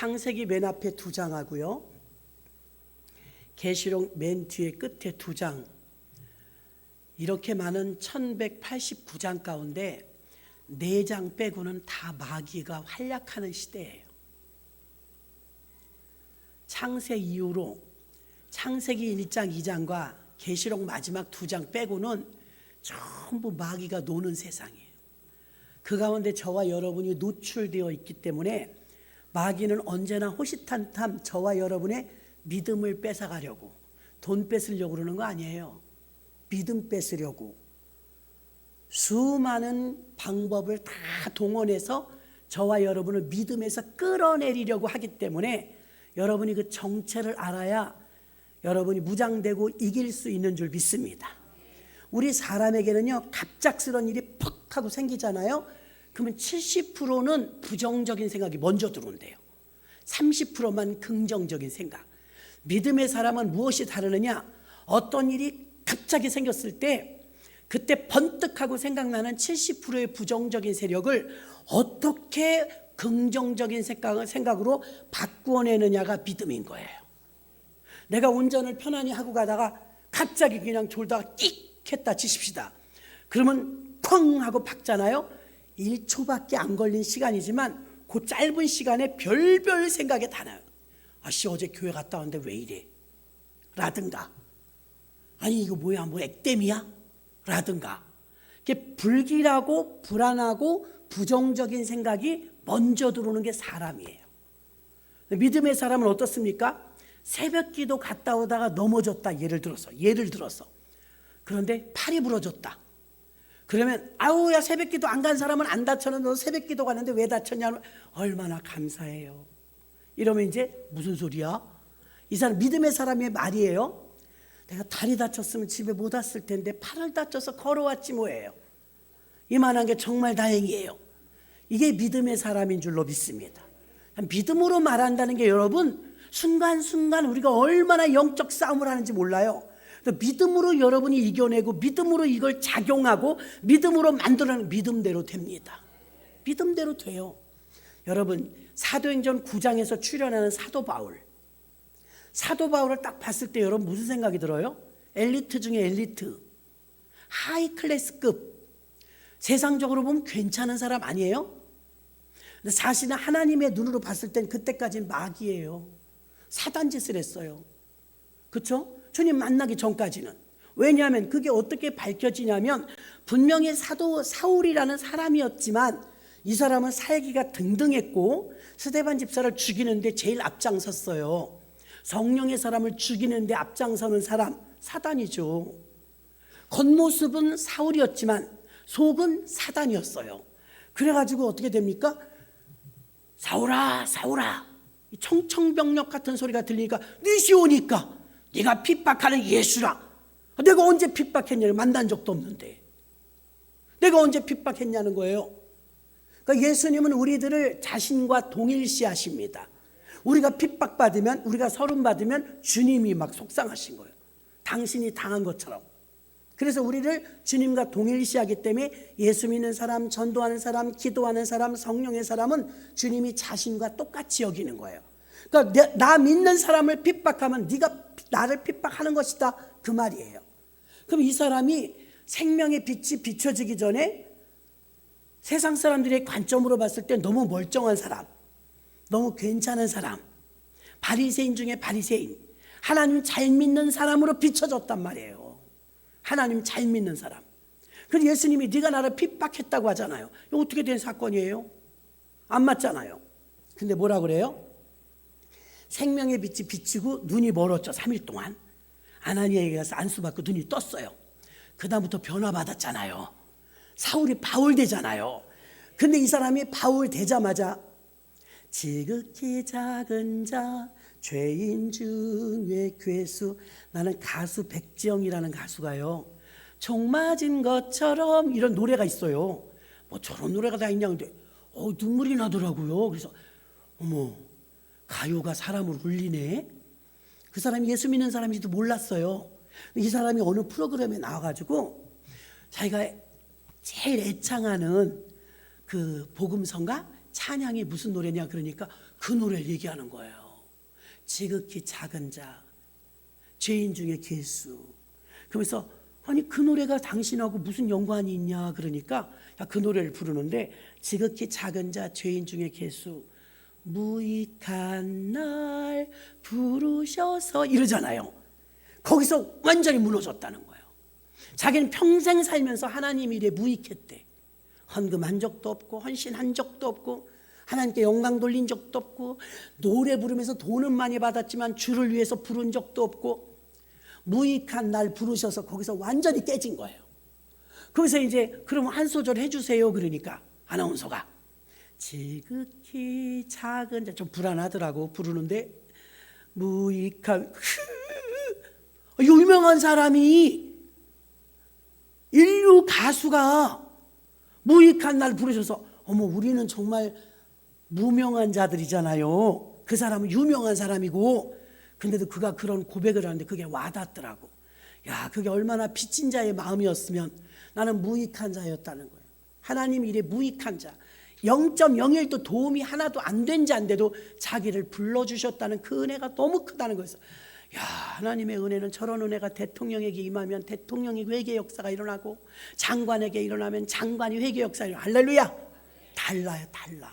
창세기 맨 앞에 2장하고요, 계시록 맨 뒤에 끝에 2장, 이렇게 많은 1189장 가운데 4장 빼고는 다 마귀가 활약하는 시대예요. 창세 이후로 창세기 1장 2장과 계시록 마지막 2장 빼고는 전부 마귀가 노는 세상이에요. 그 가운데 저와 여러분이 노출되어 있기 때문에 마귀는 언제나 호시탐탐 저와 여러분의 믿음을 뺏어가려고, 돈 뺏으려고 그러는 거 아니에요. 믿음 뺏으려고 수많은 방법을 다 동원해서 저와 여러분을 믿음에서 끌어내리려고 하기 때문에 여러분이 그 정체를 알아야 여러분이 무장되고 이길 수 있는 줄 믿습니다. 우리 사람에게는요, 갑작스러운 일이 퍽 하고 생기잖아요. 그러면 70%는 부정적인 생각이 먼저 들어온대요. 30%만 긍정적인 생각. 믿음의 사람은 무엇이 다르느냐? 어떤 일이 갑자기 생겼을 때 그때 번뜩하고 생각나는 70%의 부정적인 세력을 어떻게 긍정적인 생각으로 바꾸어내느냐가 믿음인 거예요. 내가 운전을 편안히 하고 가다가 갑자기 그냥 졸다가 끽 했다 치십시다. 그러면 쾅 하고 박잖아요. 1초밖에 안 걸린 시간이지만 그 짧은 시간에 별별 생각이 다 나요. 아씨, 어제 교회 갔다 왔는데 왜 이래? 라든가, 아니 이거 뭐야, 뭐 액땜이야? 라든가. 이게 불길하고 불안하고 부정적인 생각이 먼저 들어오는 게 사람이에요. 믿음의 사람은 어떻습니까? 새벽 기도 갔다 오다가 넘어졌다, 예를 들어서 그런데 팔이 부러졌다. 그러면 아우, 야, 새벽 기도 안 간 사람은 안 다쳤는데 너 새벽 기도 갔는데 왜 다쳤냐? 얼마나 감사해요. 이러면 이제 무슨 소리야? 이 사람 믿음의 사람의 말이에요. 내가 다리 다쳤으면 집에 못 왔을 텐데 팔을 다쳐서 걸어왔지 뭐예요. 이만한 게 정말 다행이에요. 이게 믿음의 사람인 줄로 믿습니다. 믿음으로 말한다는 게 여러분, 순간순간 우리가 얼마나 영적 싸움을 하는지 몰라요. 믿음으로 여러분이 이겨내고 믿음으로 이걸 작용하고 믿음으로 만들어내는, 믿음대로 됩니다. 믿음대로 돼요. 여러분, 사도행전 9장에서 출연하는 사도 바울을 딱 봤을 때 여러분 무슨 생각이 들어요? 엘리트 중에 엘리트, 하이 클래스급, 세상적으로 보면 괜찮은 사람 아니에요? 근데 사실은 하나님의 눈으로 봤을 땐 그때까지는 마귀예요. 사단 짓을 했어요. 그렇죠? 주님 만나기 전까지는. 왜냐하면 그게 어떻게 밝혀지냐면, 분명히 사도 사울이라는 사람이었지만 이 사람은 살기가 등등했고 스데반 집사를 죽이는데 제일 앞장섰어요. 성령의 사람을 죽이는데 앞장서는 사람, 사단이죠. 겉모습은 사울이었지만 속은 사단이었어요. 그래가지고 어떻게 됩니까? 사울아, 사울아, 청청병력 같은 소리가 들리니까 넷이 오니까 네가 핍박하는 예수라. 내가 언제 핍박했냐고, 만난 적도 없는데 내가 언제 핍박했냐는 거예요. 그러니까 예수님은 우리들을 자신과 동일시하십니다. 우리가 핍박받으면, 우리가 서름받으면 주님이 막 속상하신 거예요. 당신이 당한 것처럼. 그래서 우리를 주님과 동일시하기 때문에 예수 믿는 사람, 전도하는 사람, 기도하는 사람, 성령의 사람은 주님이 자신과 똑같이 여기는 거예요. 그러니까 나 믿는 사람을 핍박하면 네가 나를 핍박하는 것이다, 그 말이에요. 그럼 이 사람이 생명의 빛이 비춰지기 전에 세상 사람들의 관점으로 봤을 때 너무 멀쩡한 사람, 너무 괜찮은 사람, 바리새인 중에 바리새인, 하나님 잘 믿는 사람으로 비춰졌단 말이에요. 하나님 잘 믿는 사람. 그래서 예수님이 네가 나를 핍박했다고 하잖아요. 이거 어떻게 된 사건이에요? 안 맞잖아요. 근데 뭐라 그래요? 생명의 빛이 비치고 눈이 멀었죠. 3일 동안 아나니아에게 가서 안수받고 눈이 떴어요. 그 다음부터 변화받았잖아요. 사울이 바울 되잖아요. 근데 이 사람이 바울 되자마자 지극히 작은 자, 죄인 중에 괴수, 나는 가수 백지영이라는 가수가요, 총 맞은 것처럼, 이런 노래가 있어요. 뭐 저런 노래가 다 있냐. 근데 눈물이 나더라고요. 그래서 어머, 가요가 사람을 울리네. 그 사람이 예수 믿는 사람인지도 몰랐어요. 이 사람이 어느 프로그램에 나와가지고 자기가 제일 애창하는 그 복음성가 찬양이 무슨 노래냐 그러니까 그 노래를 얘기하는 거예요. 지극히 작은 자, 죄인 중에 괴수. 그러면서 아니 그 노래가 당신하고 무슨 연관이 있냐 그러니까 그 노래를 부르는데 지극히 작은 자, 죄인 중에 괴수, 무익한 날 부르셔서 이러잖아요. 거기서 완전히 무너졌다는 거예요. 자기는 평생 살면서 하나님 일에 무익했대. 헌금한 적도 없고 헌신한 적도 없고 하나님께 영광 돌린 적도 없고 노래 부르면서 돈은 많이 받았지만 주를 위해서 부른 적도 없고 무익한 날 부르셔서 거기서 완전히 깨진 거예요. 거기서 이제 그럼 한 소절 해주세요 그러니까 아나운서가 지극히 작은 자, 좀 불안하더라고 부르는데 무익한 유명한 사람이 인류 가수가 무익한 날 부르셔서 어머 우리는 정말 무명한 자들이잖아요. 그 사람은 유명한 사람이고 근데도 그가 그런 고백을 하는데 그게 와닿더라고. 야 그게 얼마나 빚진 자의 마음이었으면 나는 무익한 자였다는 거예요. 하나님 일에 무익한 자 0.01도 도움이 하나도 안 된 자인데도 자기를 불러주셨다는 그 은혜가 너무 크다는 거였어요. 야 하나님의 은혜는 저런 은혜가 대통령에게 임하면 대통령이 회개 역사가 일어나고 장관에게 일어나면 장관이 회개 역사가 일어나고 할렐루야. 달라요 달라.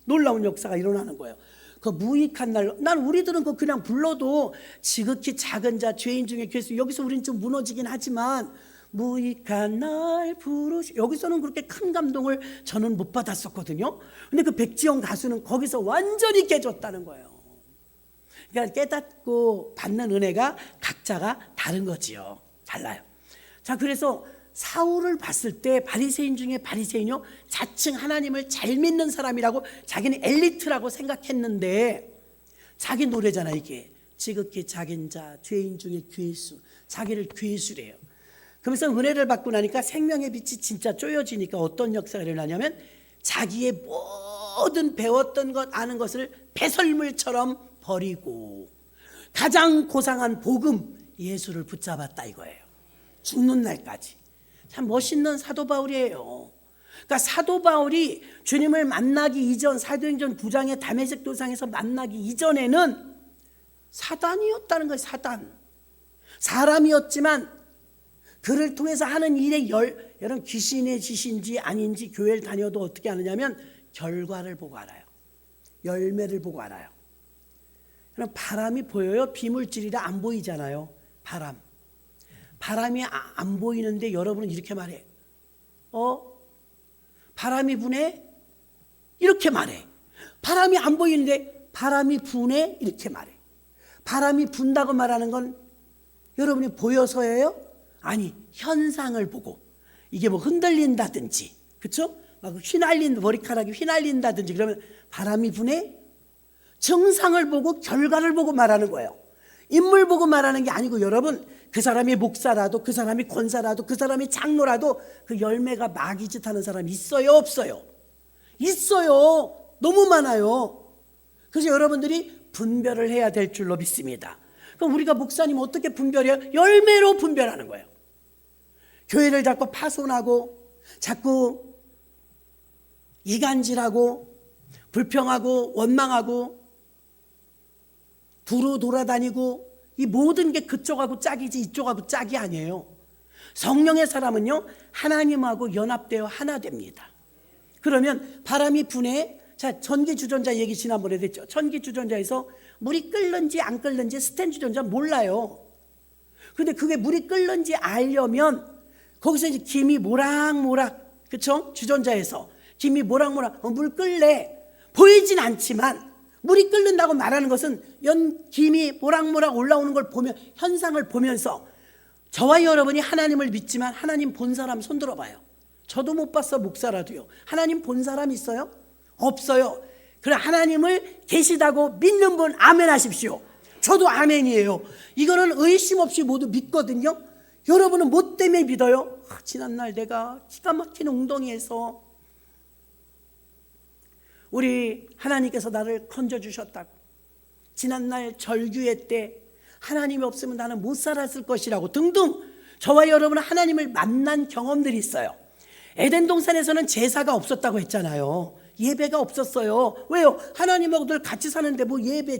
놀라운 역사가 일어나는 거예요. 그 무익한 날, 난 우리들은 그 그냥 불러도 지극히 작은 자, 죄인 중에 괴수. 여기서 우리는 좀 무너지긴 하지만 무익한 날 부르시. 여기서는 그렇게 큰 감동을 저는 못 받았었거든요. 근데 그 백지영 가수는 거기서 완전히 깨졌다는 거예요. 그러니까 깨닫고 받는 은혜가 각자가 다른 거지요. 달라요. 자, 그래서 사울을 봤을 때 바리새인 중에 바리새인이요 자칭 하나님을 잘 믿는 사람이라고 자기는 엘리트라고 생각했는데 자기 노래잖아 이게. 지극히 작은 자, 죄인 중에 괴수. 자기를 괴수래요. 그러면서 은혜를 받고 나니까 생명의 빛이 진짜 쪼여지니까 어떤 역사가 일어나냐면 자기의 모든 배웠던 것 아는 것을 배설물처럼 버리고 가장 고상한 복음 예수를 붙잡았다 이거예요. 죽는 날까지. 참 멋있는 사도 바울이에요. 그러니까 사도 바울이 주님을 만나기 이전 사도행전 9장의 다메섹 도상에서 만나기 이전에는 사단이었다는 거예요. 사단. 사람이었지만 그를 통해서 하는 일의 여러분 귀신의 짓인지 아닌지 교회를 다녀도 어떻게 하느냐면 결과를 보고 알아요. 열매를 보고 알아요. 그럼 바람이 보여요? 비물질이라 안 보이잖아요. 바람이 안 보이는데 여러분은 이렇게 말해. 바람이 부네? 이렇게 말해. 바람이 안 보이는데 바람이 부네? 이렇게 말해. 바람이 분다고 말하는 건 여러분이 보여서예요? 아니, 현상을 보고 이게 뭐 흔들린다든지, 그렇죠? 막 머리카락이 휘날린다든지 그러면 바람이 부네? 증상을 보고 결과를 보고 말하는 거예요. 인물 보고 말하는 게 아니고 여러분 그 사람이 목사라도 그 사람이 권사라도 그 사람이 장로라도 그 열매가 마귀짓 하는 사람이 있어요 없어요? 있어요. 너무 많아요. 그래서 여러분들이 분별을 해야 될 줄로 믿습니다. 그럼 우리가 목사님 어떻게 분별해요? 열매로 분별하는 거예요. 교회를 자꾸 파손하고 자꾸 이간질하고 불평하고 원망하고 두루 돌아다니고 이 모든 게 그쪽하고 짝이지 이쪽하고 짝이 아니에요. 성령의 사람은요 하나님하고 연합되어 하나 됩니다. 그러면 바람이 부네. 자, 전기주전자 얘기 지난번에 됐죠. 전기주전자에서 물이 끓는지 안 끓는지 스탠주전자 몰라요. 근데 그게 물이 끓는지 알려면 거기서 이제 김이 모락모락, 그렇죠? 주전자에서 김이 모락모락 물 끓래. 보이진 않지만 물이 끓는다고 말하는 것은 김이 모락모락 올라오는 걸 보면, 현상을 보면서 저와 여러분이 하나님을 믿지만 하나님 본 사람 손 들어봐요. 저도 못 봤어. 목사라도요. 하나님 본 사람 있어요? 없어요. 그래 하나님을 계시다고 믿는 분 아멘 하십시오. 저도 아멘이에요. 이거는 의심 없이 모두 믿거든요. 여러분은 뭐 때문에 믿어요? 지난날 내가 기가 막힌 웅덩이에서 우리 하나님께서 나를 건져주셨다고, 지난날 절규회 때 하나님이 없으면 나는 못 살았을 것이라고 등등 저와 여러분은 하나님을 만난 경험들이 있어요. 에덴 동산에서는 제사가 없었다고 했잖아요. 예배가 없었어요. 왜요? 하나님하고 늘 같이 사는데 뭐 예배,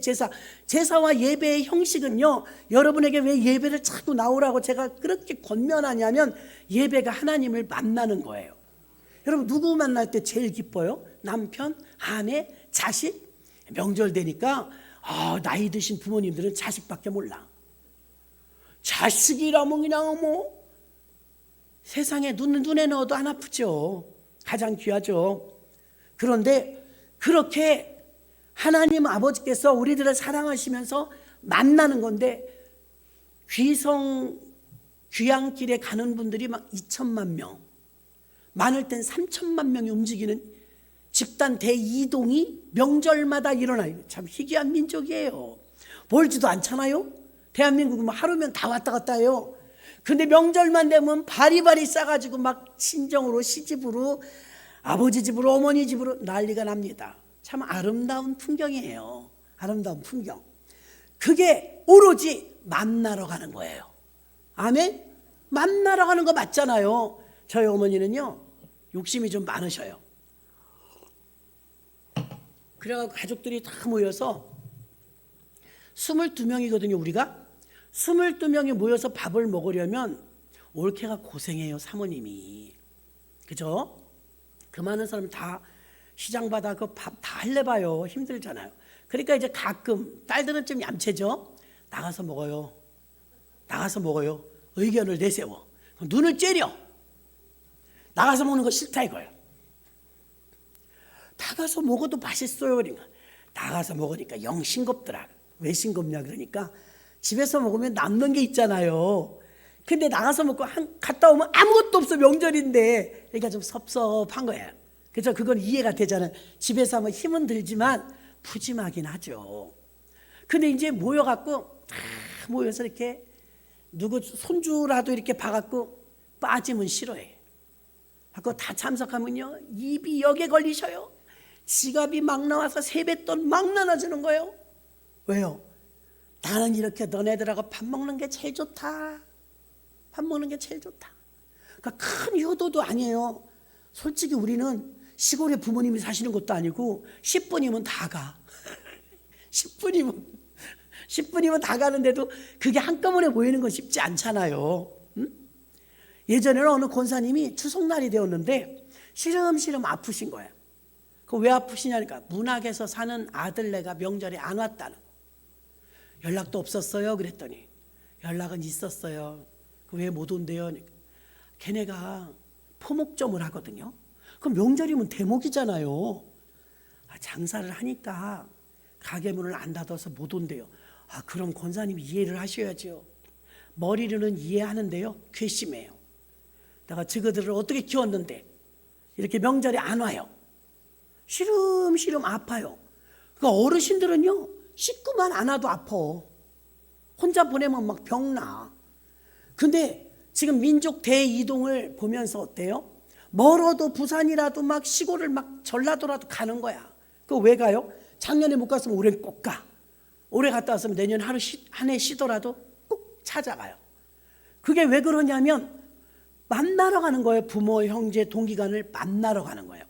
제사와 예배의 형식은요, 여러분에게 왜 예배를 자꾸 나오라고 제가 그렇게 권면하냐면 예배가 하나님을 만나는 거예요. 여러분 누구 만날 때 제일 기뻐요? 남편, 아내, 자식? 명절 되니까 나이 드신 부모님들은 자식밖에 몰라. 자식이라면 그냥 뭐 세상에 눈에 넣어도 안 아프죠. 가장 귀하죠. 그런데 그렇게 하나님 아버지께서 우리들을 사랑하시면서 만나는 건데, 귀향길에 가는 분들이 막 2천만 명, 많을 땐 3천만 명이 움직이는 집단 대이동이 명절마다 일어나요. 참 희귀한 민족이에요. 멀지도 않잖아요. 대한민국은 뭐 하루면 다 왔다 갔다 해요. 근데 명절만 되면 바리바리 싸가지고 막 친정으로, 시집으로, 아버지 집으로, 어머니 집으로 난리가 납니다. 참 아름다운 풍경이에요. 아름다운 풍경. 그게 오로지 만나러 가는 거예요. 아멘? 만나러 가는 거 맞잖아요. 저희 어머니는요, 욕심이 좀 많으셔요. 그래가지고 가족들이 다 모여서 22명이거든요. 우리가 22명이 모여서 밥을 먹으려면 올케가 고생해요. 사모님이. 그죠? 그 많은 사람 다 시장바다 그 밥 다 할래봐요. 힘들잖아요. 그러니까 이제 가끔 딸들은 좀 얌체죠. 나가서 먹어요. 나가서 먹어요. 의견을 내세워. 눈을 째려. 나가서 먹는 거 싫다 이거예요. 나가서 먹어도 맛있어요. 그러니까 나가서 먹으니까 영 싱겁더라. 왜 싱겁냐 그러니까 집에서 먹으면 남는 게 있잖아요. 근데 나가서 먹고 갔다 오면 아무것도 없어. 명절인데. 그러니까 좀 섭섭한 거예요. 그래서 그건 이해가 되잖아요. 집에서 하면 힘은 들지만 푸짐하긴 하죠. 근데 이제 모여갖고 다 모여서 이렇게 누구 손주라도 이렇게 봐갖고 빠지면 싫어해. 그거 다 참석하면요, 입이 역에 걸리셔요. 지갑이 막 나와서 세뱃돈 막 나눠주는 거예요. 왜요? 나는 이렇게 너네들하고 밥 먹는 게 제일 좋다. 밥 먹는 게 제일 좋다. 그러니까 큰 효도도 아니에요. 솔직히 우리는 시골에 부모님이 사시는 것도 아니고 10분이면 다 가. 10분이면 다 가는데도 그게 한꺼번에 모이는 건 쉽지 않잖아요. 응? 예전에는 어느 권사님이 추석날이 되었는데 시름시름 아프신 거예요. 그 왜 아프시냐니까 문학에서 사는 아들네가 명절에 안 왔다는 거. 연락도 없었어요. 그랬더니 연락은 있었어요. 왜 못 온대요? 걔네가 포목점을 하거든요. 그럼 명절이면 대목이잖아요. 장사를 하니까 가게 문을 안 닫아서 못 온대요. 그럼 권사님이 이해를 하셔야죠. 머리로는 이해하는데요, 괘씸해요. 내가 저그들을 어떻게 키웠는데 이렇게 명절에 안 와요. 시름시름 아파요. 그러니까 어르신들은요, 식구만 안 와도 아파. 혼자 보내면 막 병나. 근데 지금 민족 대이동을 보면서 어때요? 멀어도 부산이라도 막 시골을 막 전라도라도 가는 거야. 그거 왜 가요? 작년에 못 갔으면 올해는 꼭 가. 올해 갔다 왔으면 내년 한 해 쉬더라도 꼭 찾아가요. 그게 왜 그러냐면 만나러 가는 거예요. 부모, 형제, 동기간을 만나러 가는 거예요.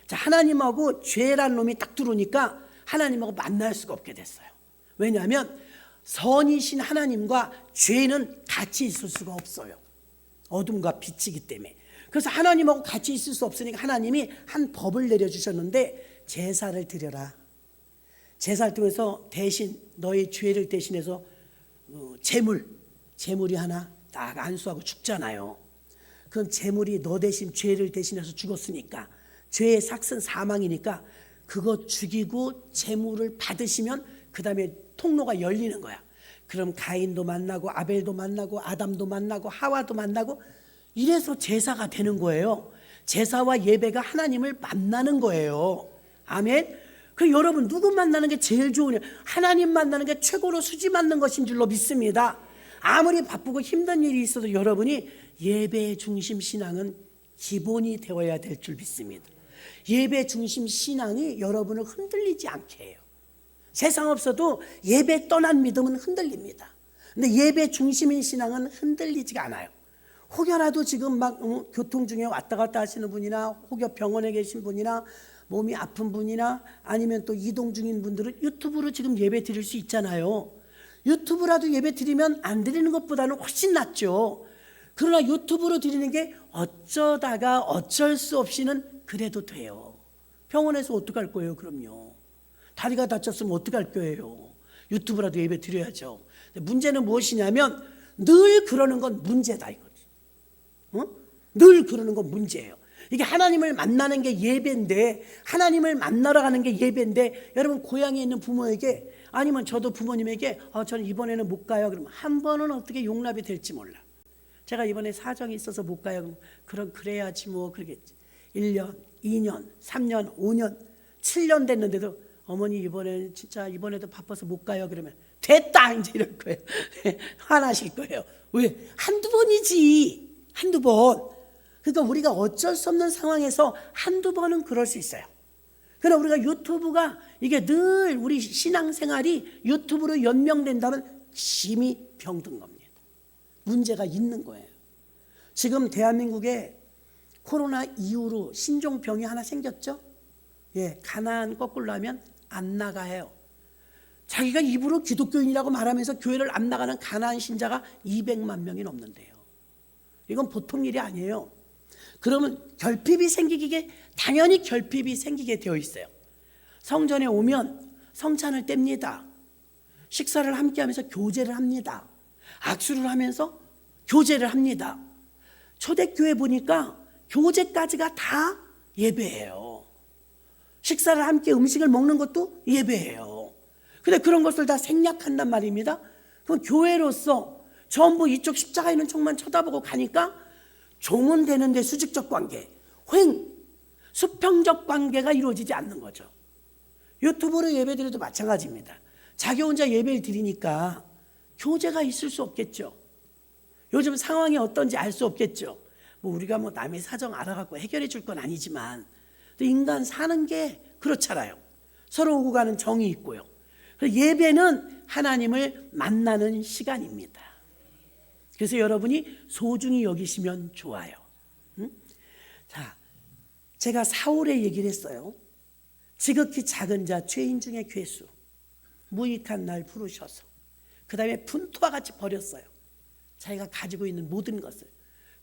자, 하나님하고 죄란 놈이 딱 들어오니까 하나님하고 만날 수가 없게 됐어요. 왜냐하면 선이신 하나님과 죄는 같이 있을 수가 없어요. 어둠과 빛이기 때문에. 그래서 하나님하고 같이 있을 수 없으니까 하나님이 한 법을 내려주셨는데 제사를 드려라. 제사를 드려서 대신 너의 죄를 대신해서 재물이 하나 딱 안수하고 죽잖아요. 그럼 재물이 너 대신 죄를 대신해서 죽었으니까 죄의 삭은 사망이니까 그거 죽이고 재물을 받으시면 그 다음에 통로가 열리는 거야. 그럼 가인도 만나고 아벨도 만나고 아담도 만나고 하와도 만나고 이래서 제사가 되는 거예요. 제사와 예배가 하나님을 만나는 거예요. 아멘. 그 여러분 누구 만나는 게 제일 좋으냐? 하나님 만나는 게 최고로 수지 맞는 것인 줄로 믿습니다. 아무리 바쁘고 힘든 일이 있어도 여러분이 예배 중심 신앙은 기본이 되어야 될 줄 믿습니다. 예배 중심 신앙이 여러분을 흔들리지 않게 해요. 세상 없어도 예배 떠난 믿음은 흔들립니다. 근데 예배 중심인 신앙은 흔들리지가 않아요. 혹여라도 지금 막 교통 중에 왔다 갔다 하시는 분이나 혹여 병원에 계신 분이나 몸이 아픈 분이나 아니면 또 이동 중인 분들은 유튜브로 지금 예배 드릴 수 있잖아요. 유튜브라도 예배 드리면 안 드리는 것보다는 훨씬 낫죠. 그러나 유튜브로 드리는 게 어쩌다가 어쩔 수 없이는 그래도 돼요. 병원에서 어떡할 거예요? 그럼요. 다리가 다쳤으면 어떡할 거예요? 유튜브라도 예배 드려야죠. 근데 문제는 무엇이냐면 늘 그러는 건 문제다 이거지. 늘 그러는 건 문제예요. 이게 하나님을 만나는 게 예배인데, 하나님을 만나러 가는 게 예배인데, 여러분 고향에 있는 부모에게, 아니면 저도 부모님에게 저는 이번에는 못 가요. 그러면 한 번은 어떻게 용납이 될지 몰라. 제가 이번에 사정이 있어서 못 가요. 그럼 그래야지 뭐 그러겠지. 1년, 2년, 3년, 5년, 7년 됐는데도 어머니 이번에는 진짜 이번에도 바빠서 못 가요. 그러면 됐다 이제 이럴 거예요. 화나실 거예요. 왜? 한두 번이지. 한두 번. 그러니까 우리가 어쩔 수 없는 상황에서 한두 번은 그럴 수 있어요. 그러나 우리가 유튜브가 이게 늘 우리 신앙생활이 유튜브로 연명된다면 심히 병든 겁니다. 문제가 있는 거예요. 지금 대한민국에 코로나 이후로 신종병이 하나 생겼죠. 가나안 거꾸로 하면 안 나가요. 자기가 입으로 기독교인이라고 말하면서 교회를 안 나가는 가나안 신자가 200만 명이 넘는데요. 이건 보통 일이 아니에요. 그러면 결핍이 생기게, 당연히 결핍이 생기게 되어 있어요. 성전에 오면 성찬을 뗍니다. 식사를 함께 하면서 교제를 합니다. 악수를 하면서 교제를 합니다. 초대교회 보니까 교제까지가 다 예배예요. 식사를 함께 음식을 먹는 것도 예배예요. 근데 그런 것을 다 생략한단 말입니다. 그럼 교회로서 전부 이쪽 십자가 있는 쪽만 쳐다보고 가니까 종은 되는데 수직적 관계, 수평적 관계가 이루어지지 않는 거죠. 유튜브로 예배드려도 마찬가지입니다. 자기 혼자 예배를 드리니까 교제가 있을 수 없겠죠. 요즘 상황이 어떤지 알 수 없겠죠. 우리가 남의 사정 알아갖고 해결해 줄 건 아니지만 또 인간 사는 게 그렇잖아요. 서로 오고 가는 정이 있고요. 예배는 하나님을 만나는 시간입니다. 그래서 여러분이 소중히 여기시면 좋아요. 자, 제가 사울의 얘기를 했어요. 지극히 작은 자 죄인 중에 괴수, 무익한 날 부르셔서 그 다음에 분토와 같이 버렸어요. 자기가 가지고 있는 모든 것을.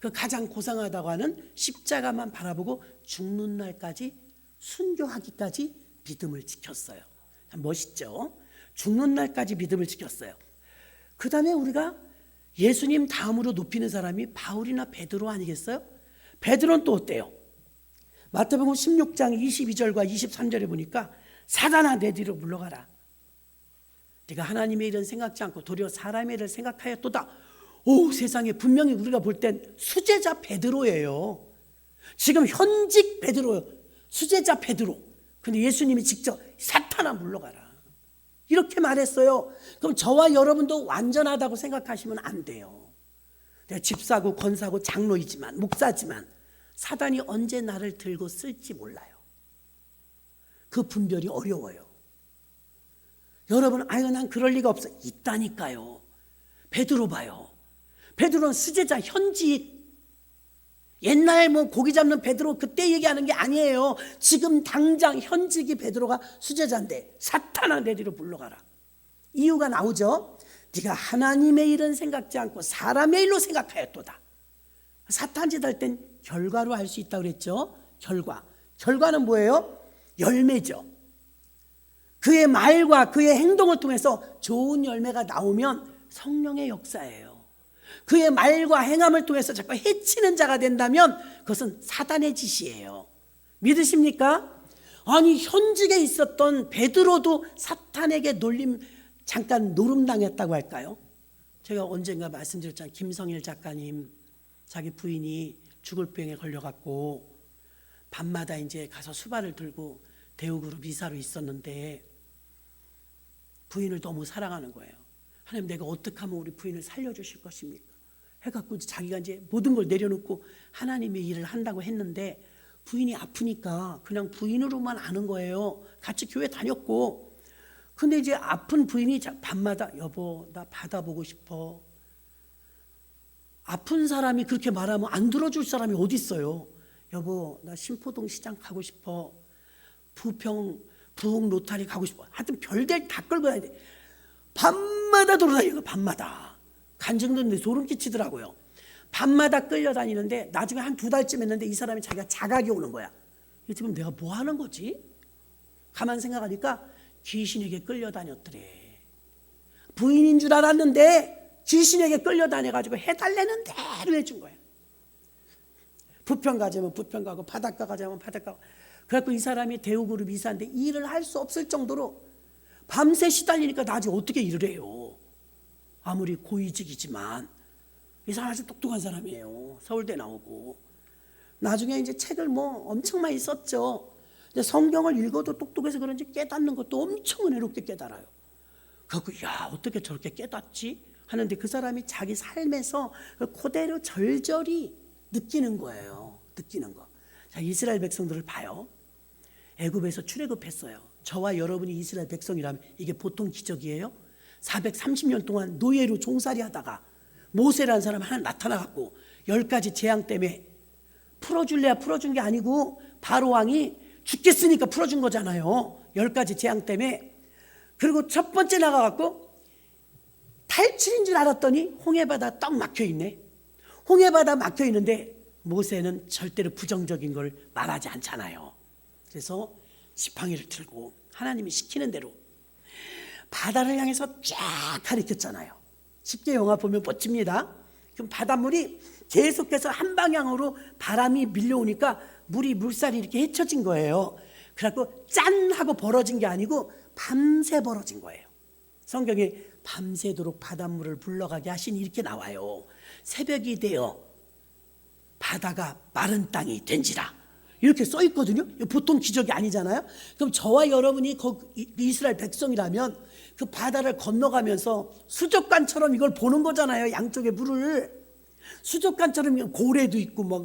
그 가장 고상하다고 하는 십자가만 바라보고 죽는 날까지 순교하기까지 믿음을 지켰어요. 멋있죠? 죽는 날까지 믿음을 지켰어요. 그 다음에 우리가 예수님 다음으로 높이는 사람이 바울이나 베드로 아니겠어요? 베드로는 또 어때요? 마태복음 16장 22절과 23절에 보니까 사단아 내 뒤로 물러가라. 네가 하나님의 일은 생각지 않고 도리어 사람의 일을 생각하였도다. 오, 세상에 분명히 우리가 볼 땐 수제자 베드로예요. 지금 현직 베드로예요. 수제자 베드로. 근데 예수님이 직접 사탄아 물러가라 이렇게 말했어요. 그럼 저와 여러분도 완전하다고 생각하시면 안 돼요. 내가 집사고 권사고 장로이지만 목사지만 사단이 언제 나를 들고 쓸지 몰라요. 그 분별이 어려워요. 여러분, 아유 난 그럴 리가 없어. 있다니까요. 베드로 봐요. 베드로는 수제자 현직. 옛날 고기 잡는 베드로 그때 얘기하는 게 아니에요. 지금 당장 현직이 베드로가 수제자인데 사탄아 내 뒤로 물러가라. 이유가 나오죠. 네가 하나님의 일은 생각지 않고 사람의 일로 생각하였도다. 사탄짓 할 땐 결과로 알 수 있다고 그랬죠. 결과는 뭐예요? 열매죠. 그의 말과 그의 행동을 통해서 좋은 열매가 나오면 성령의 역사예요. 그의 말과 행함을 통해서 자꾸 해치는 자가 된다면 그것은 사단의 짓이에요. 믿으십니까? 아니 현직에 있었던 베드로도 사탄에게 잠깐 노름당했다고 할까요? 제가 언젠가 말씀드렸잖아요. 김성일 작가님 자기 부인이 죽을 병에 걸려갖고 밤마다 이제 가서 수발을 들고 대우그룹 이사로 있었는데 부인을 너무 사랑하는 거예요. 하나님 내가 어떻게 하면 우리 부인을 살려주실 것입니까? 해갖고 자기가 이제 모든 걸 내려놓고 하나님의 일을 한다고 했는데 부인이 아프니까 그냥 부인으로만 아는 거예요. 같이 교회 다녔고. 근데 이제 아픈 부인이 밤마다 여보 나 받아보고 싶어. 아픈 사람이 그렇게 말하면 안 들어줄 사람이 어디 있어요. 여보 나 신포동 시장 가고 싶어. 부흥 로타리 가고 싶어. 하여튼 별들 다 끌고 다녀야 돼. 밤마다 돌아다니는 거, 밤마다. 간증도인데 소름 끼치더라고요. 밤마다 끌려다니는데 나중에 한 2달쯤 했는데 이 사람이 자기가 자각이 오는 거야. 지금 내가 뭐 하는 거지? 가만 생각하니까 귀신에게 끌려다녔더래. 부인인 줄 알았는데 귀신에게 끌려다녀가지고 해달라는 대로 해준 거야. 부평 가자면 부평 가고 바닷가 가자면 바닷가 가고. 그래갖고 이 사람이 대우그룹 이사인데 일을 할 수 없을 정도로 밤새 시달리니까 나중에 어떻게 일을 해요. 아무리 고위직이지만 이 사람 아주 똑똑한 사람이에요. 서울대 나오고. 나중에 이제 책을 뭐 엄청 많이 썼죠. 근데 성경을 읽어도 똑똑해서 그런지 깨닫는 것도 엄청 은혜롭게 깨달아요. 그래갖고 야, 어떻게 저렇게 깨닫지? 하는데 그 사람이 자기 삶에서 그대로 절절히 느끼는 거예요. 느끼는 거. 자, 이스라엘 백성들을 봐요. 애굽에서 출애굽했어요. 저와 여러분이 이스라엘 백성이라면 이게 보통 기적이에요? 430년 동안 노예로 종살이 하다가 모세라는 사람 하나 나타나갖고 10가지 재앙 때문에 풀어줄래야 풀어준 게 아니고 바로 왕이 죽겠으니까 풀어준 거잖아요. 10가지 재앙 때문에. 그리고 첫 번째 나가갖고 탈출인 줄 알았더니 홍해바다 딱 막혀있네. 홍해바다 막혀있는데 모세는 절대로 부정적인 걸 말하지 않잖아요. 그래서 지팡이를 들고 하나님이 시키는 대로 바다를 향해서 쫙 가리켰잖아요. 10개 영화 보면 멋집니다. 그럼 바닷물이 계속해서 한 방향으로 바람이 밀려오니까 물살이 이렇게 헤쳐진 거예요. 그래갖고 짠 하고 벌어진 게 아니고 밤새 벌어진 거예요. 성경에 밤새도록 바닷물을 불러가게 하시니 이렇게 나와요. 새벽이 되어 바다가 마른 땅이 된지라 이렇게 써 있거든요. 보통 기적이 아니잖아요. 그럼 저와 여러분이 이스라엘 백성이라면 그 바다를 건너가면서 수족관처럼 이걸 보는 거잖아요. 양쪽에 물을. 수족관처럼 고래도 있고 막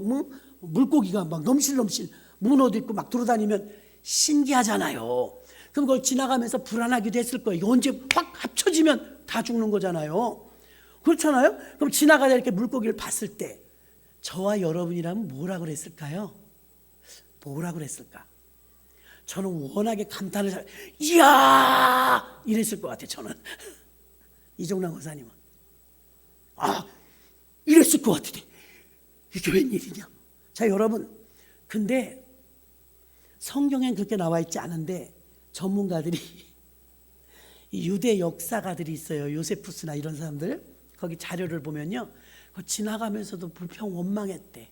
물고기가 막 넘실넘실 문어도 있고 막 돌아다니면 신기하잖아요. 그럼 그걸 지나가면서 불안하기도 했을 거예요. 언제 확 합쳐지면 다 죽는 거잖아요. 그렇잖아요. 그럼 지나가다 이렇게 물고기를 봤을 때 저와 여러분이라면 뭐라 그랬을까요? 뭐라 그랬을까? 저는 워낙에 감탄을 이야 이랬을 것 같아요. 저는 이종남 권사님은 이랬을 것 같은데 이게 웬일이냐. 자, 여러분, 근데 성경엔 그렇게 나와 있지 않은데 전문가들이 유대 역사가들이 있어요. 요세푸스나 이런 사람들 거기 자료를 보면요, 지나가면서도 불평 원망했대.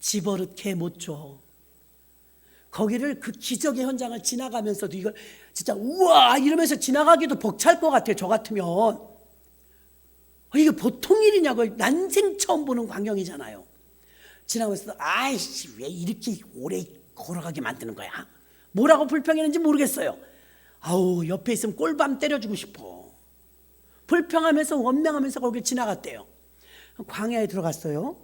집어릇 개 못 줘. 거기를 그 기적의 현장을 지나가면서도 이걸 진짜 우와 이러면서 지나가기도 벅찰 것 같아요. 저 같으면. 이게 보통 일이냐고. 난생 처음 보는 광경이잖아요. 지나가면서 아이씨 왜 이렇게 오래 걸어가게 만드는 거야. 뭐라고 불평했는지 모르겠어요. 아우 옆에 있으면 꼴밤 때려주고 싶어. 불평하면서 원망하면서 거기 지나갔대요. 광야에 들어갔어요.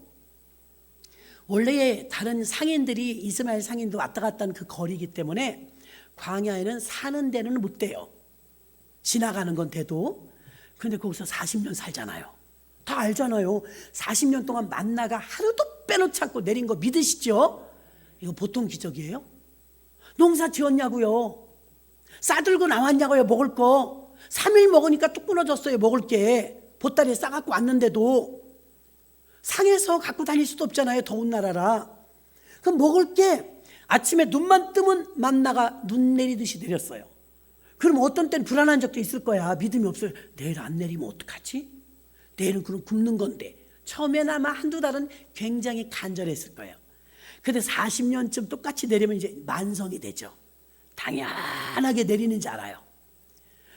원래 다른 상인들이 이스마엘 상인도 왔다 갔다 하는 그 거리이기 때문에 광야에는 사는 데는 못 돼요. 지나가는 건 돼도. 근데 거기서 40년 살잖아요. 다 알잖아요. 40년 동안 만나가 하루도 빼놓지 않고 내린 거 믿으시죠? 이거 보통 기적이에요? 농사 지었냐고요? 싸들고 나왔냐고요? 먹을 거 3일 먹으니까 뚝 끊어졌어요. 먹을 게 보따리에 싸갖고 왔는데도. 상해서 갖고 다닐 수도 없잖아요. 더운 나라라. 그럼 먹을 게 아침에 눈만 뜨면 만나가 눈 내리듯이 내렸어요. 그럼 어떤 때는 불안한 적도 있을 거야. 믿음이 없어요. 내일 안 내리면 어떡하지? 내일은 그럼 굶는 건데. 처음에는 아마 한두 달은 굉장히 간절했을 거예요. 근데 40년쯤 똑같이 내리면 이제 만성이 되죠. 당연하게 내리는지 알아요.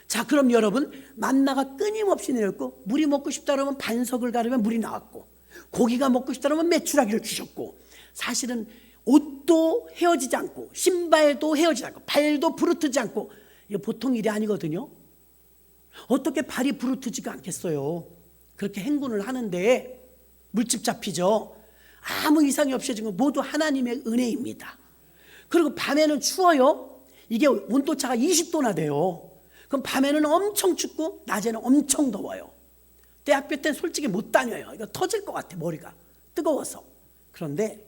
자, 그럼 여러분, 만나가 끊임없이 내렸고, 물이 먹고 싶다 그러면 반석을 가르면 물이 나왔고, 고기가 먹고 싶다 그러면 메추라기를 주셨고, 사실은 옷도 헤어지지 않고 신발도 헤어지지 않고 발도 부르트지 않고, 이게 보통 일이 아니거든요. 어떻게 발이 부르트지가 않겠어요. 그렇게 행군을 하는데 물집 잡히죠. 아무 이상이 없이 지금 모두 하나님의 은혜입니다. 그리고 밤에는 추워요. 이게 온도차가 20도나 돼요. 그럼 밤에는 엄청 춥고 낮에는 엄청 더워요. 대학교 때는 솔직히 못 다녀요. 이거 터질 것 같아. 머리가 뜨거워서. 그런데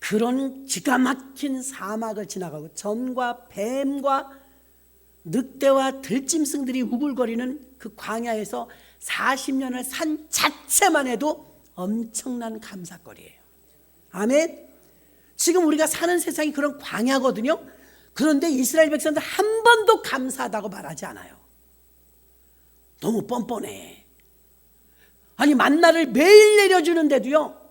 그런 기가 막힌 사막을 지나가고 전과 뱀과 늑대와 들짐승들이 우글거리는 그 광야에서 40년을 산 자체만 해도 엄청난 감사거리예요. 아멘. 지금 우리가 사는 세상이 그런 광야거든요. 그런데 이스라엘 백성들 한 번도 감사하다고 말하지 않아요. 너무 뻔뻔해. 아니 만나를 매일 내려주는데도요,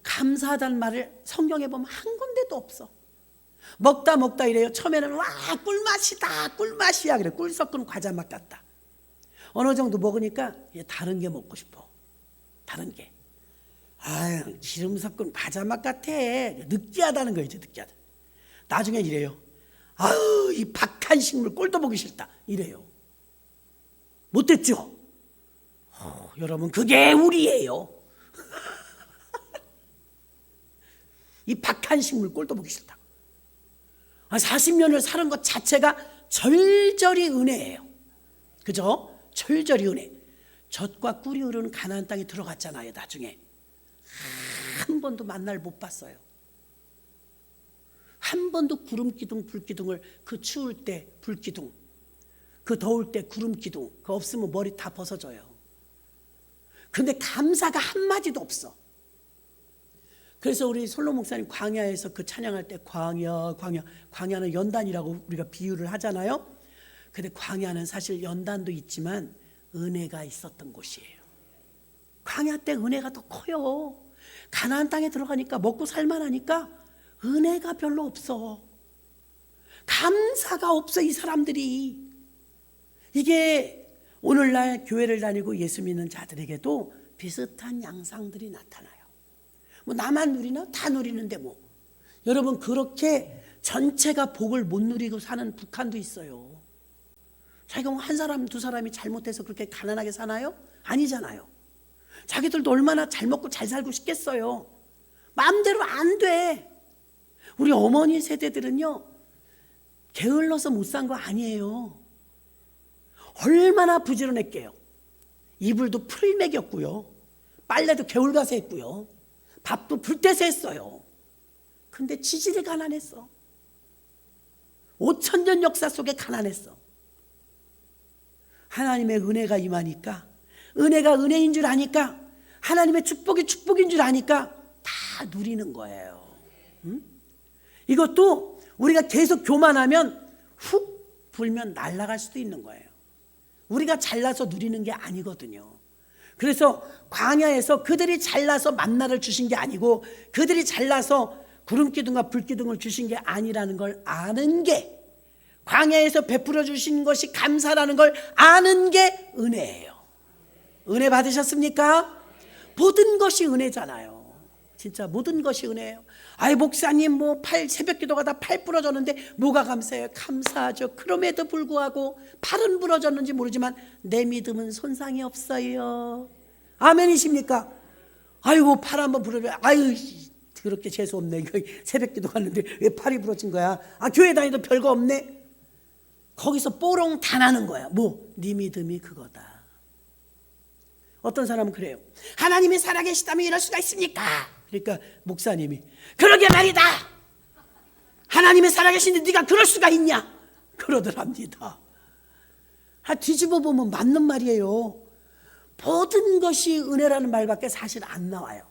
감사하다는 말을 성경에 보면 한 군데도 없어. 먹다 이래요. 처음에는 와 꿀맛이다, 꿀맛이야 그래. 꿀 섞은 과자 맛 같다. 어느 정도 먹으니까 다른 게 먹고 싶어. 다른 게. 아유 기름 섞은 과자 맛 같아. 느끼하다는 거죠. 느끼하다. 나중에 이래요. 아유 이 박한 식물 꼴도 보기 싫다 이래요. 못됐죠? 여러분 그게 우리예요. 이 박한 식물 꼴도 보기 싫다. 40년을 사는 것 자체가 절절히 은혜예요. 그죠? 절절히 은혜. 젖과 꿀이 흐르는 가나안 땅에 들어갔잖아요. 나중에 한 번도 만날 못 봤어요. 한 번도 구름기둥 불기둥을, 그 추울 때 불기둥, 그 더울 때 구름기둥, 그거 없으면 머리 다 벗어져요. 근데 감사가 한마디도 없어. 그래서 우리 솔로 목사님 광야에서 그 찬양할 때 광야는 연단이라고 우리가 비유를 하잖아요. 근데 광야는 사실 연단도 있지만 은혜가 있었던 곳이에요. 광야 때 은혜가 더 커요. 가나안 땅에 들어가니까 먹고 살만하니까 은혜가 별로 없어. 감사가 없어 이 사람들이. 이게 오늘날 교회를 다니고 예수 믿는 자들에게도 비슷한 양상들이 나타나요. 뭐 나만 누리나? 다 누리는데 뭐. 여러분 그렇게 전체가 복을 못 누리고 사는 북한도 있어요. 자기가 뭐 한 사람 두 사람이 잘못해서 그렇게 가난하게 사나요? 아니잖아요. 자기들도 얼마나 잘 먹고 잘 살고 싶겠어요. 마음대로 안 돼. 우리 어머니 세대들은요 게을러서 못 산 거 아니에요. 얼마나 부지런했게요. 이불도 풀 먹였고요, 빨래도 겨울 가서 했고요, 밥도 불 때서 했어요. 근데 지질이 가난했어. 5,000년 역사 속에 가난했어. 하나님의 은혜가 임하니까, 은혜가 은혜인 줄 아니까, 하나님의 축복이 축복인 줄 아니까 다 누리는 거예요. 이것도 우리가 계속 교만하면 훅 불면 날아갈 수도 있는 거예요. 우리가 잘나서 누리는 게 아니거든요. 그래서 광야에서 그들이 잘나서 만나를 주신 게 아니고, 그들이 잘나서 구름기둥과 불기둥을 주신 게 아니라는 걸 아는 게, 광야에서 베풀어 주신 것이 감사라는 걸 아는 게 은혜예요. 은혜 받으셨습니까? 모든 것이 은혜잖아요. 진짜 모든 것이 은혜예요. 아이 목사님 뭐 새벽 기도가 다 팔 부러졌는데 뭐가 감사해요? 감사하죠. 그럼에도 불구하고 팔은 부러졌는지 모르지만 내 믿음은 손상이 없어요. 아멘이십니까? 아이고 팔 한번 부러져. 아유 그렇게 재수 없네. 새벽 기도 갔는데 왜 팔이 부러진 거야? 교회 다니도 별거 없네. 거기서 뽀롱 다 나는 거야. 뭐? 네 믿음이 그거다. 어떤 사람은 그래요. 하나님이 살아계시다면 이럴 수가 있습니까? 그러니까 목사님이 그러게 말이다. 하나님이 살아계신데 네가 그럴 수가 있냐? 그러더랍니다. 뒤집어 보면 맞는 말이에요. 모든 것이 은혜라는 말밖에 사실 안 나와요.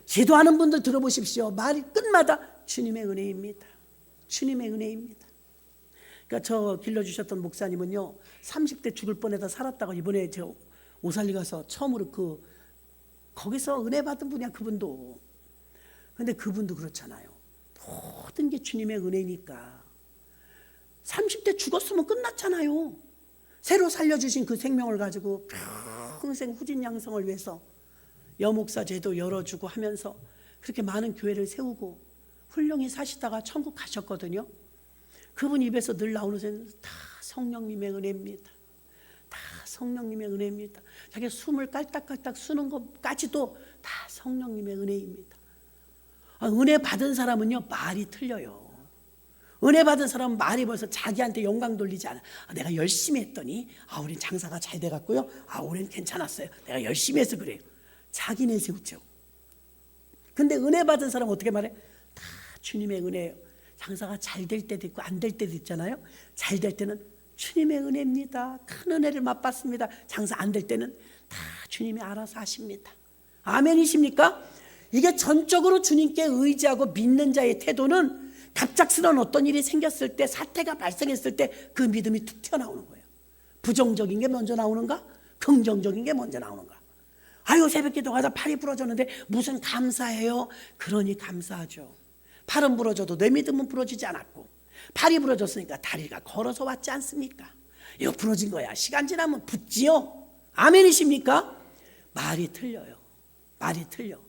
기도하는 분들 들어보십시오. 말이 끝마다 주님의 은혜입니다. 주님의 은혜입니다. 그러니까 저 길러주셨던 목사님은요 30대 죽을 뻔해다 살았다가 이번에 저 오살리 가서 처음으로 거기서 은혜 받은 분이야. 그분도. 근데 그분도 그렇잖아요. 모든 게 주님의 은혜니까. 30대 죽었으면 끝났잖아요. 새로 살려주신 그 생명을 가지고 평생 후진양성을 위해서 여목사 제도 열어주고 하면서 그렇게 많은 교회를 세우고 훌륭히 사시다가 천국 가셨거든요. 그분 입에서 늘 나오는 소리는 다 성령님의 은혜입니다. 다 성령님의 은혜입니다. 자기 숨을 깔딱깔딱 쓰는 것까지도 다 성령님의 은혜입니다. 은혜 받은 사람은요 말이 틀려요. 은혜 받은 사람은 말이 벌써 자기한테 영광 돌리지 않아. 내가 열심히 했더니 우린 장사가 잘 돼갔고요. 우린 괜찮았어요. 내가 열심히 해서 그래요. 자기 내세우죠. 근데 은혜 받은 사람은 어떻게 말해? 다 주님의 은혜예요. 장사가 잘 될 때도 있고 안 될 때도 있잖아요. 잘 될 때는 주님의 은혜입니다. 큰 은혜를 맛봤습니다. 장사 안 될 때는 다 주님이 알아서 하십니다. 아멘이십니까? 이게 전적으로 주님께 의지하고 믿는 자의 태도는 갑작스러운 어떤 일이 생겼을 때, 사태가 발생했을 때 그 믿음이 툭 튀어나오는 거예요. 부정적인 게 먼저 나오는가? 긍정적인 게 먼저 나오는가? 아유, 새벽기도 가다 팔이 부러졌는데 무슨 감사해요? 그러니 감사하죠. 팔은 부러져도 내 믿음은 부러지지 않았고, 팔이 부러졌으니까 다리가 걸어서 왔지 않습니까? 이거 부러진 거야. 시간 지나면 붙지요. 아멘이십니까? 말이 틀려요. 말이 틀려.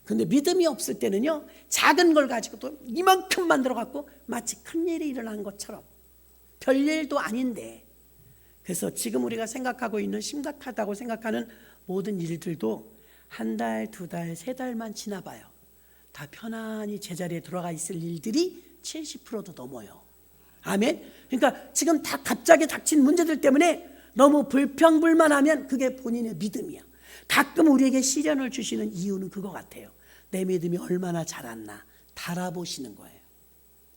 근데 믿음이 없을 때는요, 작은 걸 가지고도 이만큼 만들어 갖고 마치 큰일이 일어난 것처럼, 별일도 아닌데. 그래서 지금 우리가 생각하고 있는 심각하다고 생각하는 모든 일들도 한 달, 두 달, 세 달만 지나봐요. 다 편안히 제자리에 들어가 있을 일들이 70%도 넘어요. 아멘. 그러니까 지금 다 갑자기 닥친 문제들 때문에 너무 불평불만하면 그게 본인의 믿음이야. 가끔 우리에게 시련을 주시는 이유는 그거 같아요. 내 믿음이 얼마나 자랐나 달아보시는 거예요.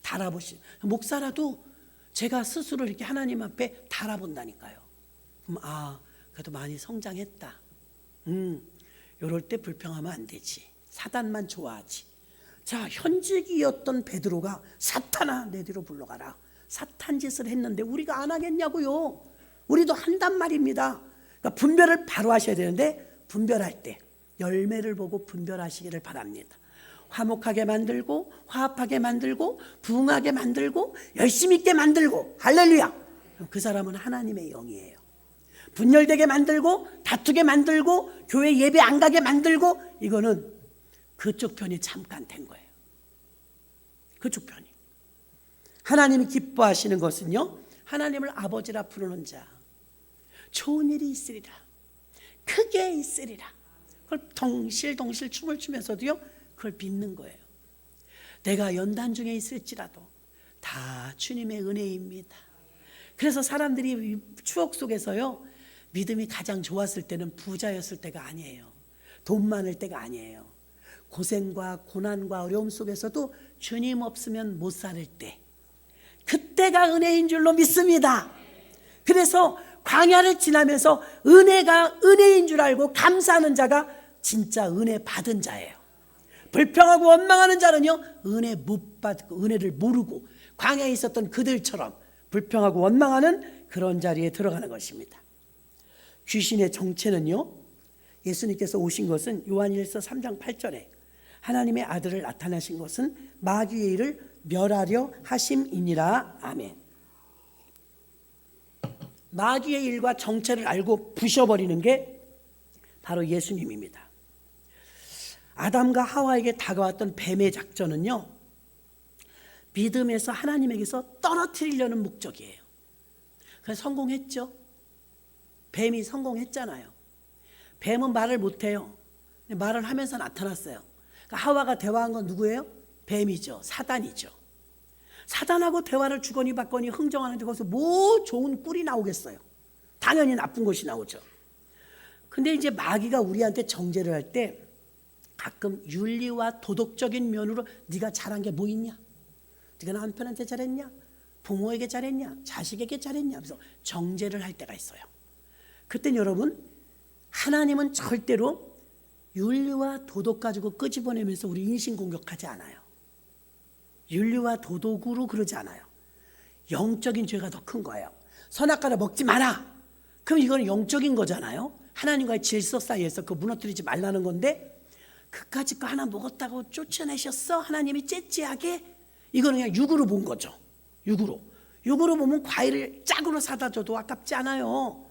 달아보시는. 목사라도 제가 스스로 이렇게 하나님 앞에 달아본다니까요. 그럼 그래도 많이 성장했다. 이럴 때 불평하면 안 되지. 사단만 좋아하지. 자, 현직이었던 베드로가 사탄아 내 뒤로 불러가라. 사탄 짓을 했는데 우리가 안 하겠냐고요. 우리도 한단 말입니다. 그러니까 분별을 바로 하셔야 되는데, 분별할 때 열매를 보고 분별하시기를 바랍니다. 화목하게 만들고 화합하게 만들고 부흥하게 만들고 열심히 있게 만들고, 할렐루야. 그 사람은 하나님의 영이에요. 분열되게 만들고 다투게 만들고 교회 예배 안 가게 만들고, 이거는 그쪽 편이 잠깐 된 거예요. 그쪽 편이. 하나님이 기뻐하시는 것은요, 하나님을 아버지라 부르는 자, 좋은 일이 있으리라, 크게 있으리라. 그걸 덩실덩실 춤을 추면서도요, 그걸 믿는 거예요. 내가 연단 중에 있을지라도 다 주님의 은혜입니다. 그래서 사람들이 추억 속에서요, 믿음이 가장 좋았을 때는 부자였을 때가 아니에요. 돈 많을 때가 아니에요. 고생과 고난과 어려움 속에서도 주님 없으면 못 살 때, 그때가 은혜인 줄로 믿습니다. 그래서 광야를 지나면서 은혜가 은혜인 줄 알고 감사하는 자가 진짜 은혜 받은 자예요. 불평하고 원망하는 자는요, 은혜 못 받고 은혜를 모르고 광야에 있었던 그들처럼 불평하고 원망하는 그런 자리에 들어가는 것입니다. 귀신의 정체는요, 예수님께서 오신 것은 요한일서 3장 8절에 하나님의 아들을 나타나신 것은 마귀의 일을 멸하려 하심이니라. 아멘. 마귀의 일과 정체를 알고 부셔버리는 게 바로 예수님입니다. 아담과 하와에게 다가왔던 뱀의 작전은요, 믿음에서 하나님에게서 떨어뜨리려는 목적이에요. 그래서 성공했죠. 뱀이 성공했잖아요. 뱀은 말을 못해요. 말을 하면서 나타났어요. 그러니까 하와가 대화한 건 누구예요? 뱀이죠. 사단이죠. 사단하고 대화를 주거니 받거니 흥정하는데 거기서 뭐 좋은 꿀이 나오겠어요. 당연히 나쁜 것이 나오죠. 근데 이제 마귀가 우리한테 정죄를 할 때 가끔 윤리와 도덕적인 면으로 네가 잘한 게 뭐 있냐? 네가 남편한테 잘했냐? 부모에게 잘했냐? 자식에게 잘했냐? 그래서 정죄를 할 때가 있어요. 그땐 여러분, 하나님은 절대로 윤리와 도덕 가지고 끄집어내면서 우리 인신공격하지 않아요. 윤리와 도덕으로 그러지 않아요. 영적인 죄가 더 큰 거예요. 선악과를 먹지 마라. 그럼 이건 영적인 거잖아요. 하나님과의 질서 사이에서 그거 무너뜨리지 말라는 건데, 그까짓 거 하나 먹었다고 쫓아내셨어? 하나님이 째째하게? 이거는 그냥 육으로 본 거죠. 육으로 보면 과일을 짝으로 사다 줘도 아깝지 않아요.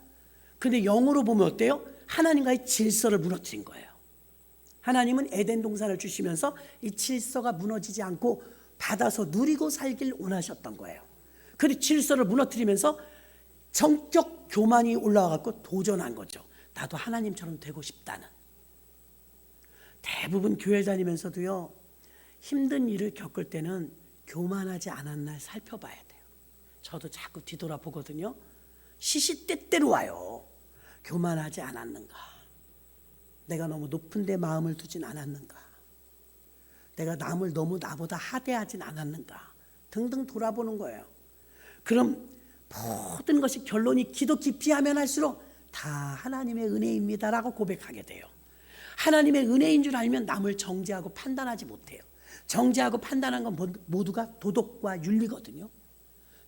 근데 영으로 보면 어때요? 하나님과의 질서를 무너뜨린 거예요. 하나님은 에덴 동산을 주시면서 이 질서가 무너지지 않고 받아서 누리고 살길 원하셨던 거예요. 그리고 질서를 무너뜨리면서 정격 교만이 올라와갖고 도전한 거죠. 나도 하나님처럼 되고 싶다는. 대부분 교회 다니면서도요, 힘든 일을 겪을 때는 교만하지 않았나 살펴봐야 돼요. 저도 자꾸 뒤돌아보거든요. 시시때때로 와요. 교만하지 않았는가? 내가 너무 높은 데 마음을 두진 않았는가? 내가 남을 너무 나보다 하대하진 않았는가 등등 돌아보는 거예요. 그럼 모든 것이 결론이 기도 깊이 하면 할수록 다 하나님의 은혜입니다라고 고백하게 돼요. 하나님의 은혜인 줄 알면 남을 정죄하고 판단하지 못해요. 정죄하고 판단한 건 모두가 도덕과 윤리거든요.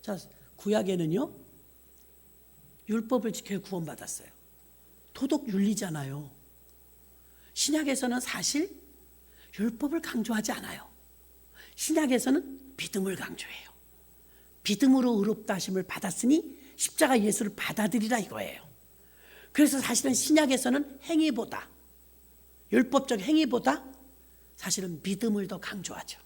자, 구약에는요 율법을 지켜 구원받았어요. 도덕 윤리잖아요. 신약에서는 사실 율법을 강조하지 않아요. 신약에서는 믿음을 강조해요. 믿음으로 의롭다 하심을 받았으니 십자가 예수를 받아들이라 이거예요. 그래서 사실은 신약에서는 행위보다, 율법적 행위보다 사실은 믿음을 더 강조하죠.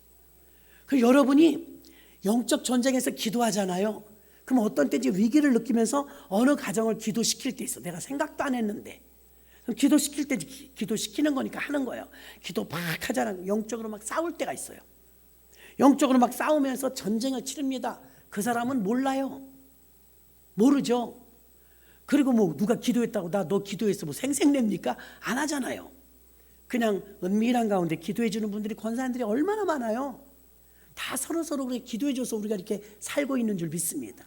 그리고 여러분이 영적 전쟁에서 기도하잖아요. 그럼 어떤 때인지 위기를 느끼면서 어느 가정을 기도시킬 때 있어. 내가 생각도 안 했는데. 그럼 기도시킬 때 기도시키는 거니까 하는 거예요. 기도 막 하잖아요. 영적으로 막 싸울 때가 있어요. 영적으로 막 싸우면서 전쟁을 치릅니다. 그 사람은 몰라요. 모르죠. 그리고 뭐 누가 기도했다고 너 기도했어 뭐 생색냅니까? 안 하잖아요. 그냥 은밀한 가운데 기도해 주는 분들이 권사님들이 얼마나 많아요. 다 서로 그렇게 기도해 줘서 우리가 이렇게 살고 있는 줄 믿습니다.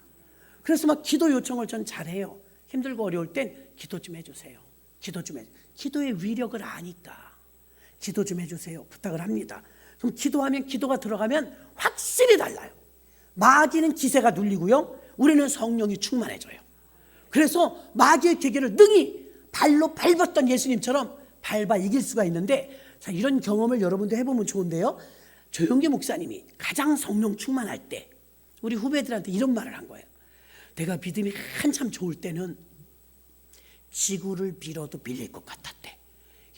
그래서 막 기도 요청을 전 잘해요. 힘들고 어려울 땐 기도 좀 해주세요. 기도 좀 해주세요. 기도의 위력을 아니까 기도 좀 해주세요. 부탁을 합니다. 그럼 기도하면 기도가 들어가면 확실히 달라요. 마귀는 기세가 눌리고요. 우리는 성령이 충만해져요. 그래서 마귀의 계계를 능히 발로 밟았던 예수님처럼 밟아 이길 수가 있는데, 자, 이런 경험을 여러분도 해보면 좋은데요. 조용기 목사님이 가장 성령 충만할 때 우리 후배들한테 이런 말을 한 거예요. 내가 믿음이 한참 좋을 때는 지구를 빌어도 빌릴 것 같았대.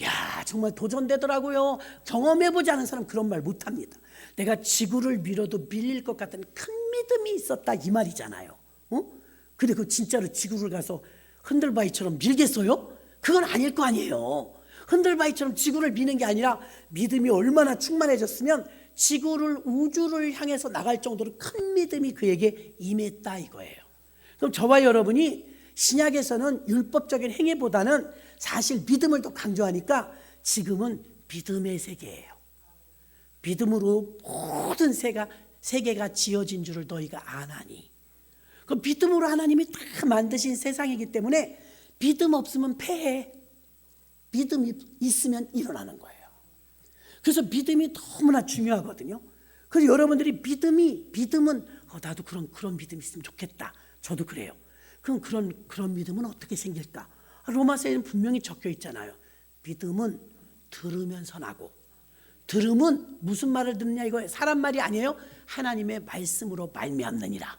야, 정말 도전되더라고요. 경험해보지 않은 사람 그런 말 못합니다. 내가 지구를 밀어도 밀릴 것 같은 큰 믿음이 있었다 이 말이잖아요. 근데 그 진짜로 지구를 가서 흔들바위처럼 밀겠어요? 그건 아닐 거 아니에요. 흔들바위처럼 지구를 미는 게 아니라 믿음이 얼마나 충만해졌으면 지구를 우주를 향해서 나갈 정도로 큰 믿음이 그에게 임했다 이거예요. 그럼 저와 여러분이 신약에서는 율법적인 행위보다는 사실 믿음을 더 강조하니까 지금은 믿음의 세계예요. 믿음으로 모든 세계가 지어진 줄을 너희가 아나니. 그 믿음으로 하나님이 다 만드신 세상이기 때문에 믿음 없으면 패해. 믿음이 있으면 일어나는 거예요. 그래서 믿음이 너무나 중요하거든요. 그래서 여러분들이 믿음은 나도 그런 믿음이 있으면 좋겠다. 저도 그래요. 그럼 그런 믿음은 어떻게 생길까? 로마서에는 분명히 적혀 있잖아요. 믿음은 들으면서 나고, 들음은 무슨 말을 듣느냐 이거예요. 사람 말이 아니에요. 하나님의 말씀으로 말미암느니라.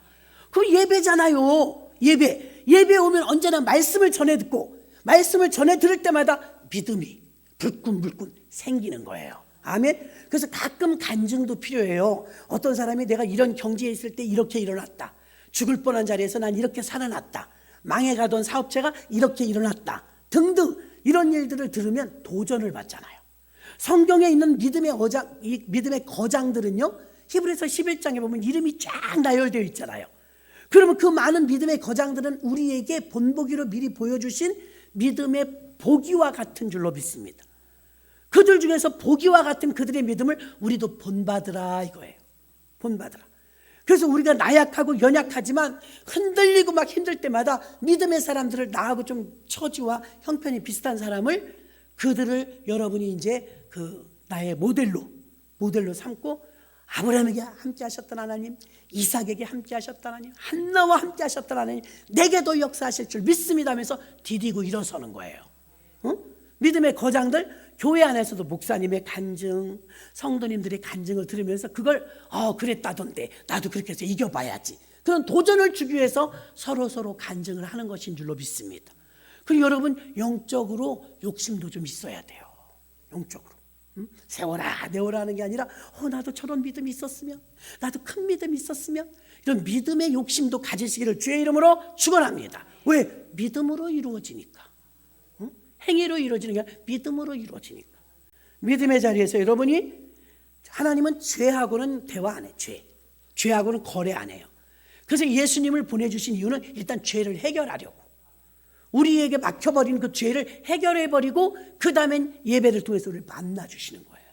그 예배잖아요. 예배 오면 언제나 말씀을 전해 듣고, 말씀을 전해 들을 때마다 믿음이 불끈불끈 생기는 거예요. 아멘. 그래서 가끔 간증도 필요해요. 어떤 사람이 내가 이런 경지에 있을 때 이렇게 일어났다. 죽을 뻔한 자리에서 난 이렇게 살아났다. 망해가던 사업체가 이렇게 일어났다. 등등 이런 일들을 들으면 도전을 받잖아요. 성경에 있는 믿음의 거장들은요, 히브리서 11장에 보면 이름이 쫙 나열되어 있잖아요. 그러면 그 많은 믿음의 거장들은 우리에게 본보기로 미리 보여주신 믿음의 보기와 같은 줄로 믿습니다. 그들 중에서 보기와 같은 그들의 믿음을 우리도 본받으라 이거예요. 본받으라. 그래서 우리가 나약하고 연약하지만 흔들리고 막 힘들 때마다 믿음의 사람들을 나하고 좀 처지와 형편이 비슷한 사람을, 그들을 여러분이 이제 나의 모델로 삼고, 아브라함에게 함께 하셨던 하나님, 이삭에게 함께 하셨던 하나님, 한나와 함께 하셨던 하나님, 내게도 역사하실 줄 믿습니다 하면서 디디고 일어서는 거예요. 믿음의 거장들, 교회 안에서도 목사님의 간증, 성도님들의 간증을 들으면서 그걸 그랬다던데 나도 그렇게 해서 이겨봐야지, 그런 도전을 주기 위해서 서로 간증을 하는 것인 줄로 믿습니다. 그리고 여러분, 영적으로 욕심도 좀 있어야 돼요. 영적으로 세워라 내워라 하는 게 아니라 나도 저런 믿음이 있었으면, 나도 큰 믿음이 있었으면, 이런 믿음의 욕심도 가지시기를 주의 이름으로 축원합니다. 왜? 믿음으로 이루어지니까. 행위로 이루어지는 게 아니라 믿음으로 이루어지니까. 믿음의 자리에서 여러분이, 하나님은 죄하고는 대화 안 해요. 죄하고는 거래 안 해요. 그래서 예수님을 보내주신 이유는 일단 죄를 해결하려고, 우리에게 막혀버린 그 죄를 해결해버리고 그 다음엔 예배를 통해서 우리를 만나주시는 거예요.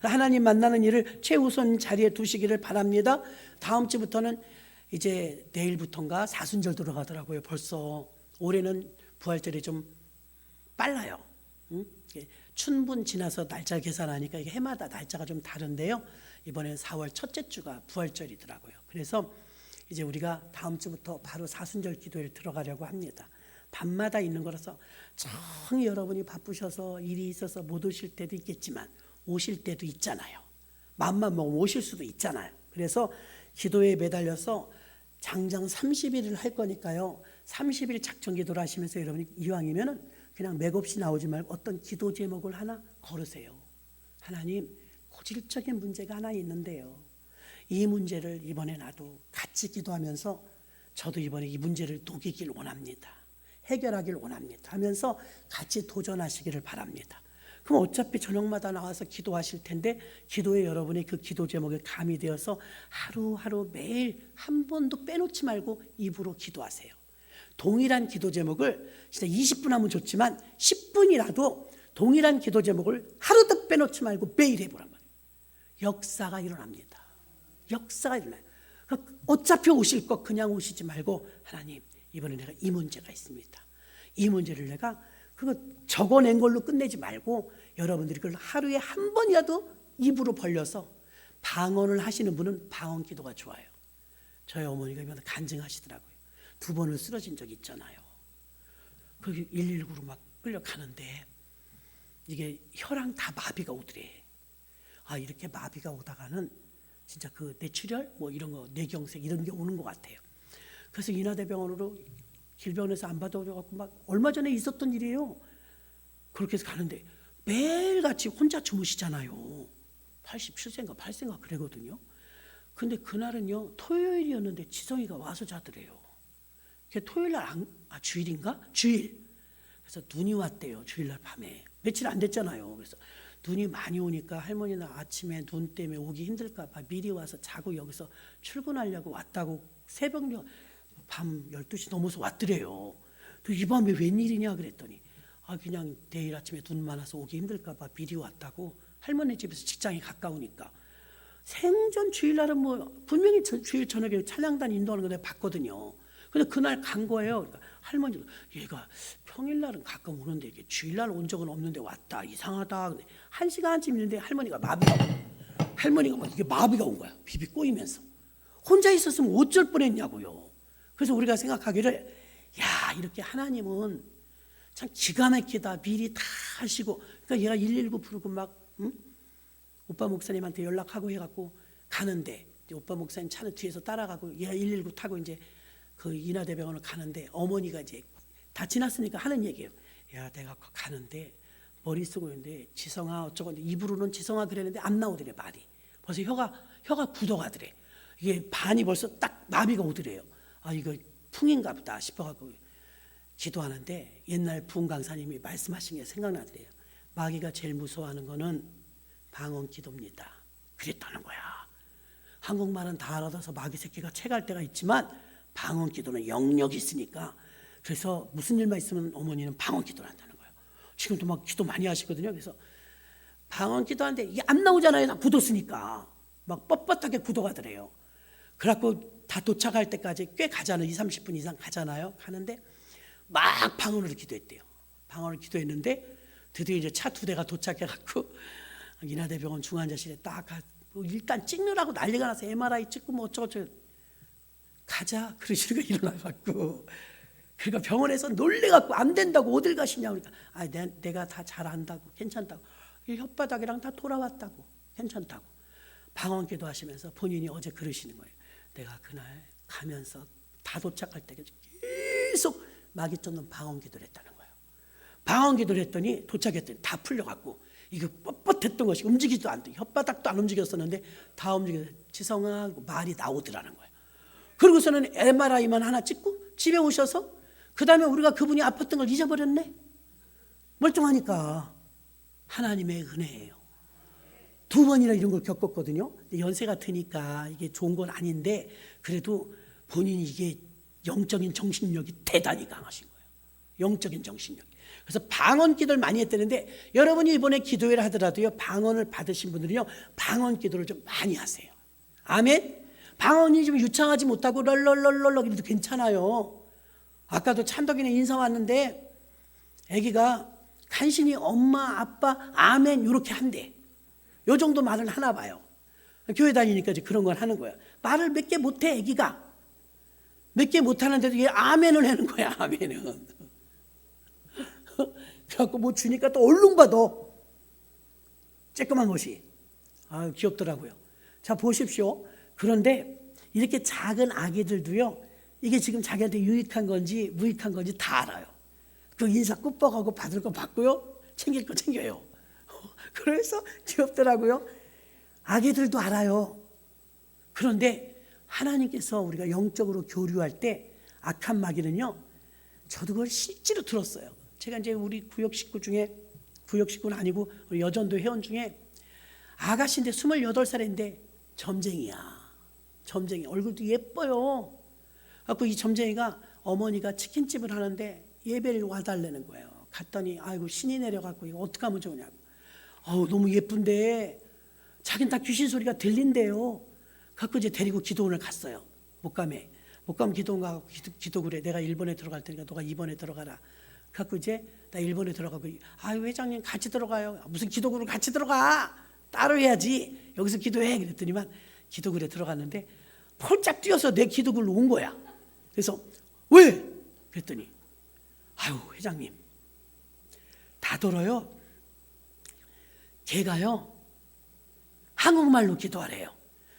하나님 만나는 일을 최우선 자리에 두시기를 바랍니다. 다음 주부터는 이제 내일부터인가 사순절 들어가더라고요. 벌써 올해는 부활절이 좀 빨라요. 춘분 지나서 날짜 계산하니까 이게 해마다 날짜가 좀 다른데요. 이번엔 4월 첫째 주가 부활절이더라고요. 그래서 이제 우리가 다음 주부터 바로 사순절 기도에 들어가려고 합니다. 밤마다 있는 거라서 정히 여러분이 바쁘셔서 일이 있어서 못 오실 때도 있겠지만 오실 때도 있잖아요. 마음만 먹으면 오실 수도 있잖아요. 그래서 기도에 매달려서 장장 30일을 할 거니까요. 30일 작정 기도를 하시면서 여러분이 이왕이면은 그냥 맥없이 나오지 말고 어떤 기도 제목을 하나 걸으세요. 하나님, 고질적인 문제가 하나 있는데요. 이 문제를 이번에 나도 같이 기도하면서 저도 이번에 이 문제를 녹이길 원합니다. 해결하길 원합니다. 하면서 같이 도전하시기를 바랍니다. 그럼 어차피 저녁마다 나와서 기도하실 텐데 기도에 여러분이 그 기도 제목에 감이 되어서 하루하루 매일 한 번도 빼놓지 말고 입으로 기도하세요. 동일한 기도 제목을 진짜 20분 하면 좋지만 10분이라도 동일한 기도 제목을 하루도 빼놓지 말고 매일 해보란 말이에요. 역사가 일어납니다. 역사가 일어나요. 어차피 오실 것 그냥 오시지 말고 하나님 이번에 내가 이 문제가 있습니다. 이 문제를 내가 그거 적어낸 걸로 끝내지 말고 여러분들이 그걸 하루에 한 번이라도 입으로 벌려서 방언을 하시는 분은 방언 기도가 좋아요. 저희 어머니가 이번에 간증하시더라고요. 2번을 쓰러진 적이 있잖아요. 거기 119로 막 끌려가는데 이게 혈당 다 마비가 오더래. 아, 이렇게 마비가 오다가는 진짜 그 뇌출혈 뭐 이런 거 뇌경색 이런 게 오는 것 같아요. 그래서 인하대병원으로 길병원에서 안 받아오려고 막 얼마 전에 있었던 일이에요. 그렇게 해서 가는데 매일같이 혼자 주무시잖아요. 87세인가 8세인가 그러거든요. 근데 그날은요 토요일이었는데 지성이가 와서 자더래요. 토요일날 주일인가? 주일. 그래서 눈이 왔대요. 주일날 밤에. 며칠 안 됐잖아요. 그래서 눈이 많이 오니까 할머니는 아침에 눈 때문에 오기 힘들까 봐 미리 와서 자고 여기서 출근하려고 왔다고 새벽 밤 12시 넘어서 왔더래요. 이 밤에 웬일이냐 그랬더니 그냥 내일 아침에 눈 많아서 오기 힘들까 봐 미리 왔다고. 할머니 집에서 직장이 가까우니까. 생전 주일날은 뭐 분명히 주일 저녁에 찬양단 인도하는 거 내가 봤거든요. 근데 그날 간 거예요. 그러니까 할머니가 얘가 평일날은 가끔 오는데 이게 주일날 온 적은 없는데 왔다. 이상하다. 근데 1시간쯤 있는데 할머니가 마비가 막 이게 마비가 온 거야. 비비 꼬이면서. 혼자 있었으면 어쩔 뻔했냐고요. 그래서 우리가 생각하기를 야 이렇게 하나님은 참 기가 막히다. 미리 다 하시고. 그러니까 얘가 119 부르고 막 오빠 목사님한테 연락하고 해갖고 가는데 오빠 목사님 차는 뒤에서 따라가고 얘가 119 타고 이제 그 인하대병원을 가는데 어머니가 이제 다 지났으니까 하는 얘기예요. 야 내가 가는데 머리 쓰고 있는데 지성아 어쩌고 입으로는 지성아 그랬는데 안 나오더래 말이. 벌써 혀가 굳어가더래. 이게 반이 벌써 딱 마비가 오더래요. 이거 풍인가 보다 싶어가지고 기도하는데 옛날 부흥 강사님이 말씀하신 게 생각나더래요. 마귀가 제일 무서워하는 거는 방언 기도입니다. 그랬다는 거야. 한국말은 다 알아서 마귀 새끼가 채갈 때가 있지만 방언 기도는 영역이 있으니까 그래서 무슨 일만 있으면 어머니는 방언 기도를 한다는 거예요. 지금도 막 기도 많이 하시거든요. 그래서 방언 기도하는데 이게 안 나오잖아요. 다 굳었으니까 막 뻣뻣하게 굳어가더래요. 그래갖고 다 도착할 때까지 꽤 가잖아요. 20-30분 이상 가잖아요. 가는데 막 방언으로 기도했대요. 방언을 기도했는데 드디어 이제 차 2대가 도착해갖고 인하대병원 중환자실에 딱 일단 찍느라고 난리가 나서 MRI 찍고 뭐 어쩌고저쩌고 가자 그러시는 거 일어나갖고 그러니까 병원에서 놀래갖고 안 된다고 어딜 가시냐고 그러니까 내가 다 잘한다고 괜찮다고 혓바닥이랑 다 돌아왔다고 괜찮다고 방언 기도하시면서 본인이 어제 그러시는 거예요. 내가 그날 가면서 다 도착할 때까지 계속 마귀 쫓는 방언 기도를 했다는 거예요. 방언 기도를 했더니 도착했더니 다 풀려갖고 이거 뻣뻣했던 것이 움직이지도 않대. 혓바닥도 안 움직였었는데 다 움직여서 지성아 말이 나오더라는 거예요. 그러고서는 MRI만 하나 찍고 집에 오셔서 그 다음에 우리가 그분이 아팠던 걸 잊어버렸네. 멀쩡하니까 하나님의 은혜예요. 2번이나 이런 걸 겪었거든요. 연세가 드니까 이게 좋은 건 아닌데 그래도 본인이 이게 영적인 정신력이 대단히 강하신 거예요. 영적인 정신력. 그래서 방언 기도를 많이 했다는데 여러분이 이번에 기도회를 하더라도요, 방언을 받으신 분들은요, 방언 기도를 좀 많이 하세요. 아멘. 방언이 좀 유창하지 못하고 럴럴럴럴러 그래도 괜찮아요. 아까도 찬덕이네 인사 왔는데 아기가 간신히 엄마 아빠 아멘 이렇게 한대. 요 정도 말을 하나 봐요. 교회 다니니까 이제 그런 걸 하는 거야. 말을 몇 개 못해 아기가. 몇 개 못하는데도 얘 아멘을 하는 거야. 아멘은. 그래갖고 뭐 주니까 또 얼른 받아. 쬐끄만 것이. 아, 귀엽더라고요. 자, 보십시오. 그런데 이렇게 작은 아기들도요, 이게 지금 자기한테 유익한 건지 무익한 건지 다 알아요. 그 인사 꾸벅하고 받을 거 받고요, 챙길 거 챙겨요. 그래서 귀엽더라고요. 아기들도 알아요. 그런데 하나님께서 우리가 영적으로 교류할 때 악한 마귀는요, 저도 그걸 실제로 들었어요. 제가 이제 우리 구역 식구는 아니고 우리 여전도 회원 중에 아가씨인데 28살인데 점쟁이야. 점쟁이. 얼굴도 예뻐요. 그래서 이 점쟁이가 어머니가 치킨집을 하는데 예배를 와달라는 거예요. 갔더니 아이고 신이 내려갖고 이거 어떻게 하면 좋으냐고. 너무 예쁜데 자기는 다 귀신 소리가 들린대요. 그래서 이제 데리고 기도원을 갔어요. 목감에. 목감 기도원 가고 기도 그래. 내가 1번에 들어갈 테니까 너가 2번에 들어가라. 그래서 이제 나 1번에 들어가고 아유 회장님 같이 들어가요. 무슨 기도구를 같이 들어가. 따로 해야지. 여기서 기도해. 그랬더니만 기도굴에 들어갔는데 폴짝 뛰어서 내 기도굴로 온 거야. 그래서 왜? 그랬더니 아유 회장님 다들어요. 걔가요 한국말로 기도하래요.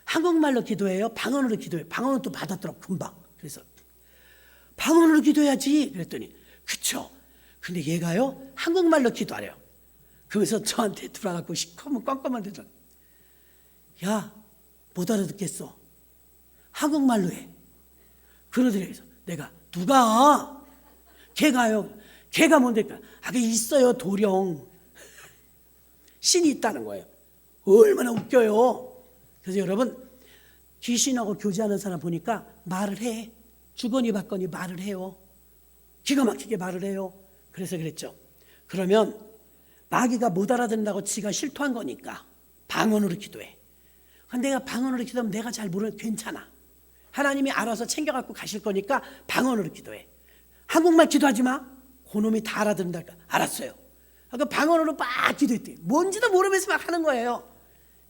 한국말로 기도해요. 방언으로 기도해요. 방언은 또 받았더라고 금방. 그래서 방언으로 기도해야지. 그랬더니 그쵸. 근데 얘가요 한국말로 기도하래요. 그래서 저한테 들어가고 시커먼 껌껌한 데서 야 못 알아듣겠어. 한국말로 해. 그러더래요. 내가 누가? 걔가요. 걔가 뭔데까? 그 있어요 도령. 신이 있다는 거예요. 얼마나 웃겨요. 그래서 여러분 귀신하고 교제하는 사람 보니까 말을 해. 주거니 받거니 말을 해요. 기가 막히게 말을 해요. 그래서 그랬죠. 그러면 마귀가 못 알아듣는다고 지가 실토한 거니까 방언으로 기도해. 내가 방언으로 기도하면 내가 잘 모르면 괜찮아. 하나님이 알아서 챙겨갖고 가실 거니까 방언으로 기도해. 한국말 기도하지 마. 그놈이 다 알아듣는다니까. 알았어요. 그 방언으로 막 기도했대. 뭔지도 모르면서 막 하는 거예요.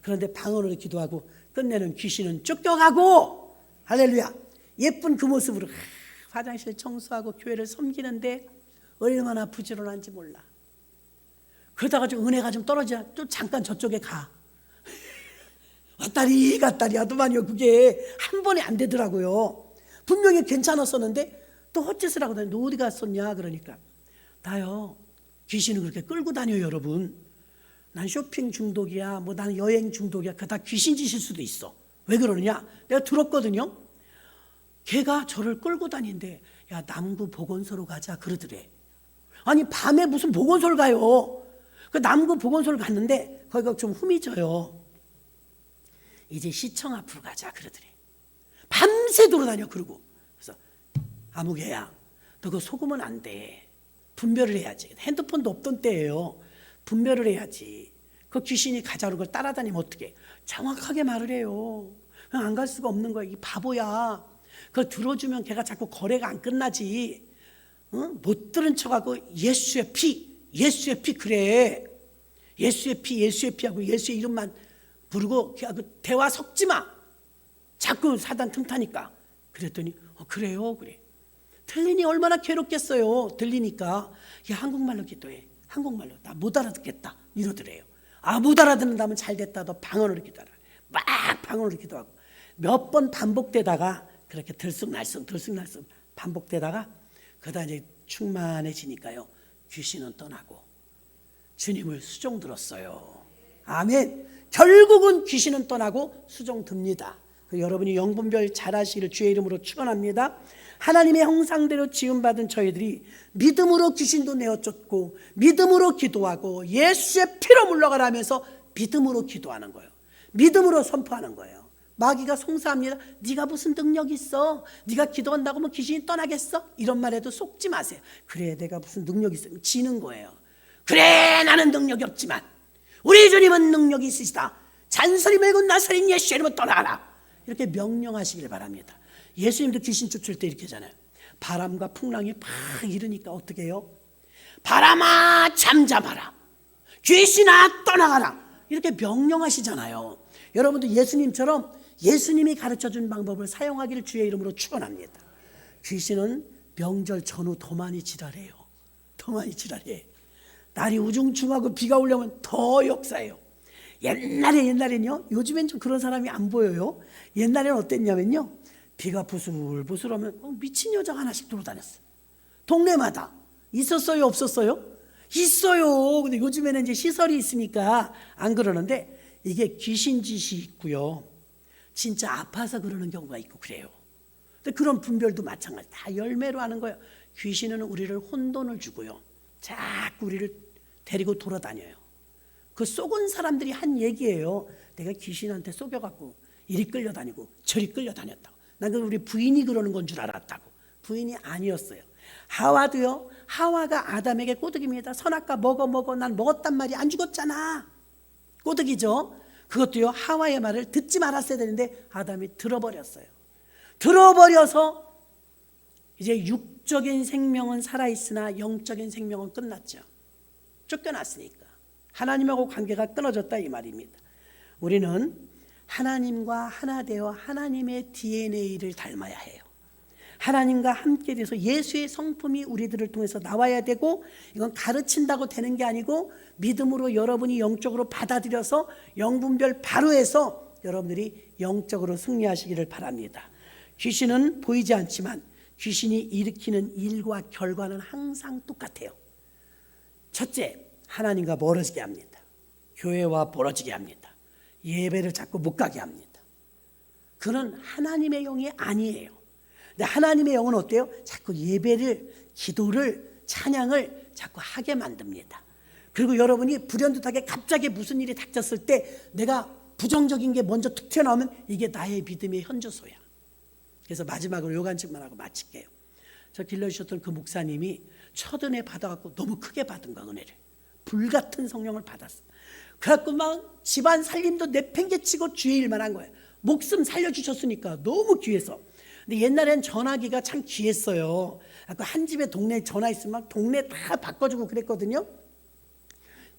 그런데 방언으로 기도하고 끝내는 귀신은 쫓겨가고 할렐루야. 예쁜 그 모습으로 화장실 청소하고 교회를 섬기는데 얼마나 부지런한지 몰라. 그러다가 좀 은혜가 좀 떨어지자 또 잠깐 저쪽에 가. 왔다리 갔다리 하더만요. 그게 한 번에 안 되더라고요. 분명히 괜찮았었는데 또 헛짓을 하고 다니. 너 어디 갔었냐? 그러니까 나요 귀신을 그렇게 끌고 다녀요. 여러분 난 쇼핑 중독이야 뭐 나는 여행 중독이야. 그거 다 귀신 짓일 수도 있어. 왜 그러느냐? 내가 들었거든요. 걔가 저를 끌고 다니는데 야 남구 보건소로 가자 그러더래. 아니 밤에 무슨 보건소를 가요. 그 남구 보건소를 갔는데 거기가 좀 후미져요. 이제 시청 앞으로 가자 그러더래. 밤새 돌아다녀. 그러고 그래서 아무개야 너 그거 속으면 안 돼. 분별을 해야지. 핸드폰도 없던 때예요. 분별을 해야지. 그 귀신이 가자는 걸 따라다니면 어떡해. 정확하게 말을 해요. 안 갈 수가 없는 거야. 이 바보야. 그걸 들어주면 걔가 자꾸 거래가 안 끝나지. 못 들은 척하고 예수의 피 그래. 예수의 피 하고 예수의 이름만 부르고 대화 섞지 마. 자꾸 사단 틈타니까. 그랬더니 그래요. 그래. 들리니 얼마나 괴롭겠어요. 들리니까 야 한국말로 기도해. 한국말로 나 못 알아듣겠다 이러더래요. 못 알아듣는다면 잘됐다. 너 방언으로 기도하라. 막 방언으로 기도하고 몇 번 반복되다가 그렇게 들쑥날쑥 반복되다가 그러다 이제 충만해지니까요 귀신은 떠나고 주님을 수종 들었어요. 아멘. 결국은 귀신은 떠나고 수종 듭니다. 여러분이 영분별 잘하시기를 주의 이름으로 축원합니다. 하나님의 형상대로 지음받은 저희들이 믿음으로 귀신도 내어쫓고 믿음으로 기도하고 예수의 피로 물러가라면서 믿음으로 기도하는 거예요. 믿음으로 선포하는 거예요. 마귀가 송사합니다. 네가 무슨 능력 있어? 네가 기도한다고 하면 귀신이 떠나겠어? 이런 말에도 속지 마세요. 그래, 내가 무슨 능력 있어? 지는 거예요. 그래, 나는 능력이 없지만 우리 주님은 능력이 있으시다. 잔소리 말고 나사렛 예수 이름으로 떠나가라. 이렇게 명령하시길 바랍니다. 예수님도 귀신 쫓을 때 이렇게 하잖아요. 바람과 풍랑이 팍 일으니까 어떻게 해요? 바람아 잠잠하라, 귀신아 떠나가라, 이렇게 명령하시잖아요. 여러분도 예수님처럼 예수님이 가르쳐준 방법을 사용하기를 주의 이름으로 축원합니다. 귀신은 명절 전후 더 많이 지랄해요. 더 많이 지랄해. 날이 우중충하고 비가 오려면 더 역사해요. 옛날에는요, 요즘엔 좀 그런 사람이 안 보여요. 옛날에는 어땠냐면요, 비가 부슬부슬하면 미친 여자가 하나씩 돌아다녔어요. 동네마다. 있었어요, 없었어요? 있어요. 근데 요즘에는 이제 시설이 있으니까 안 그러는데, 이게 귀신 짓이 있고요, 진짜 아파서 그러는 경우가 있고 그래요. 근데 그런 분별도 마찬가지. 다 열매로 하는 거예요. 귀신은 우리를 혼돈을 주고요, 자꾸 우리를 데리고 돌아다녀요. 그 속은 사람들이 한 얘기예요. 내가 귀신한테 속여갖고 이리 끌려다니고 저리 끌려다녔다고. 난 우리 부인이 그러는 건 줄 알았다고. 부인이 아니었어요. 하와도요, 하와가 아담에게 꼬드깁니다. 선악과 먹어. 난 먹었단 말이야. 안 죽었잖아. 꼬드기죠. 그것도요, 하와의 말을 듣지 말았어야 되는데 아담이 들어버렸어요. 들어버려서 이제 육적인 생명은 살아있으나 영적인 생명은 끝났죠. 쫓겨났으니까 하나님하고 관계가 끊어졌다 이 말입니다. 우리는 하나님과 하나 되어 하나님의 DNA를 닮아야 해요. 하나님과 함께 돼서 예수의 성품이 우리들을 통해서 나와야 되고, 이건 가르친다고 되는 게 아니고 믿음으로 여러분이 영적으로 받아들여서 영분별 바로 해서 여러분들이 영적으로 승리하시기를 바랍니다. 귀신은 보이지 않지만 귀신이 일으키는 일과 결과는 항상 똑같아요. 첫째, 하나님과 멀어지게 합니다. 교회와 멀어지게 합니다. 예배를 자꾸 못 가게 합니다. 그는 하나님의 영이 아니에요. 근데 하나님의 영은 어때요? 자꾸 예배를, 기도를, 찬양을 자꾸 하게 만듭니다. 그리고 여러분이 불현듯하게 갑자기 무슨 일이 닥쳤을 때 내가 부정적인 게 먼저 툭 튀어나오면 이게 나의 믿음의 현주소야. 그래서 마지막으로 요간증만 하고 마칠게요. 저 길러주셨던 그 목사님이 첫 은혜 받아갖고 너무 크게 받은 거야, 은혜를. 불같은 성령을 받았어. 그래갖고 막 집안 살림도 내팽개치고 주의 일만 한 거예요. 목숨 살려주셨으니까 너무 귀해서. 근데 옛날엔 전화기가 참 귀했어요. 한 집에 동네에 전화 있으면 막 동네 다 바꿔주고 그랬거든요.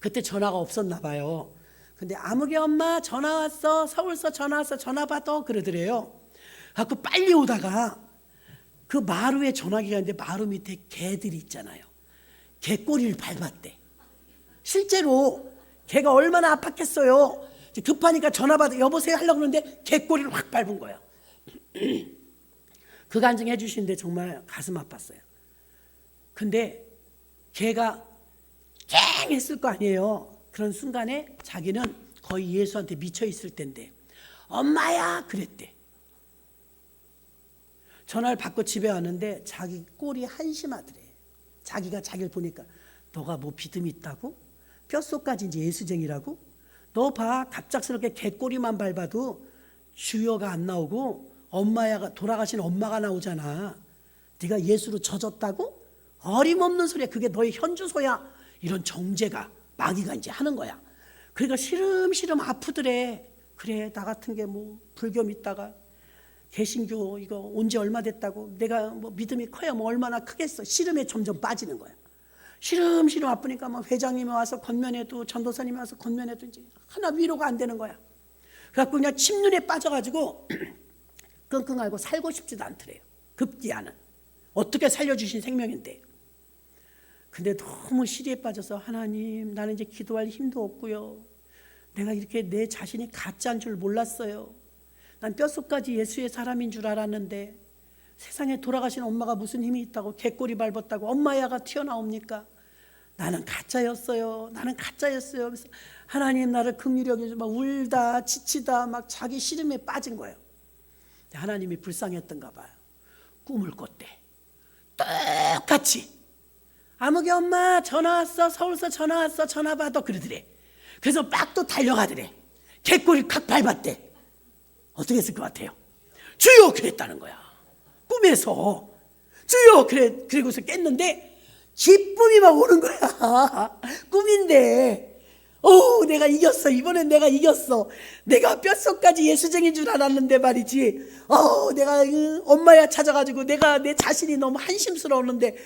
그때 전화가 없었나 봐요. 근데 아무개 엄마 전화 왔어, 서울서 전화 왔어, 전화 받아 그러더래요. 그래갖고 빨리 오다가 그 마루에 전화기가 있는데 마루 밑에 개들이 있잖아요. 개꼬리를 밟았대. 실제로 개가 얼마나 아팠겠어요. 급하니까 전화 받아 여보세요 하려고 그러는데 개꼬리를 확 밟은 거예요. 그 간증해 주시는데 정말 가슴 아팠어요. 근데 개가 깽 했을 거 아니에요. 그런 순간에 자기는 거의 예수한테 미쳐 있을 텐데 엄마야 그랬대. 전화를 받고 집에 왔는데 자기 꼴이 한심하더래. 자기가 자기를 보니까 너가 뭐 믿음이 있다고? 뼛속까지 이제 예수쟁이라고? 너 봐, 갑작스럽게 개꼬리만 밟아도 주여가 안 나오고 엄마야가 돌아가신 엄마가 나오잖아. 네가 예수로 젖었다고? 어림없는 소리야. 그게 너의 현주소야. 이런 정죄가 마귀가 이제 하는 거야. 그러니까 시름시름 아프더래. 그래, 나 같은 게 뭐 불교 믿다가 개신교 이거 온 지 얼마 됐다고, 내가 뭐 믿음이 커야 뭐 얼마나 크겠어. 시름에 점점 빠지는 거야. 시름시름 아프니까 뭐 회장님이 와서 건면해도, 전도사님이 와서 건면해도 이제 하나 위로가 안 되는 거야. 그래갖고 그냥 침눈에 빠져가지고 끙끙 앓고 살고 싶지도 않더래요. 급기야는 어떻게 살려주신 생명인데. 근데 너무 시리에 빠져서 하나님, 나는 이제 기도할 힘도 없고요. 내가 이렇게 내 자신이 가짜인 줄 몰랐어요. 난 뼛속까지 예수의 사람인 줄 알았는데 세상에 돌아가신 엄마가 무슨 힘이 있다고 개꼬리 밟았다고 엄마야가 튀어나옵니까? 나는 가짜였어요. 나는 가짜였어요. 그래서 하나님 나를 긍휼히 여겨주셔서 막 울다 지치다 막 자기 시름에 빠진 거예요. 하나님이 불쌍했던가 봐요. 꿈을 꿨대. 똑같이 아무개 엄마 전화 왔어, 서울서 전화 왔어, 전화 받아 그러더래. 그래서 막 또 달려가더래. 개꼬리 칵 밟았대. 어떻게 했을 것 같아요? 주여 그랬다는 거야. 꿈에서 주여 그리고서 깼는데 기쁨이 막 오는 거야. 꿈인데 내가 이겼어. 이번엔 내가 이겼어. 내가 뼛속까지 예수쟁인 줄 알았는데 말이지. 내가 엄마야 찾아가지고 내가 내 자신이 너무 한심스러웠는데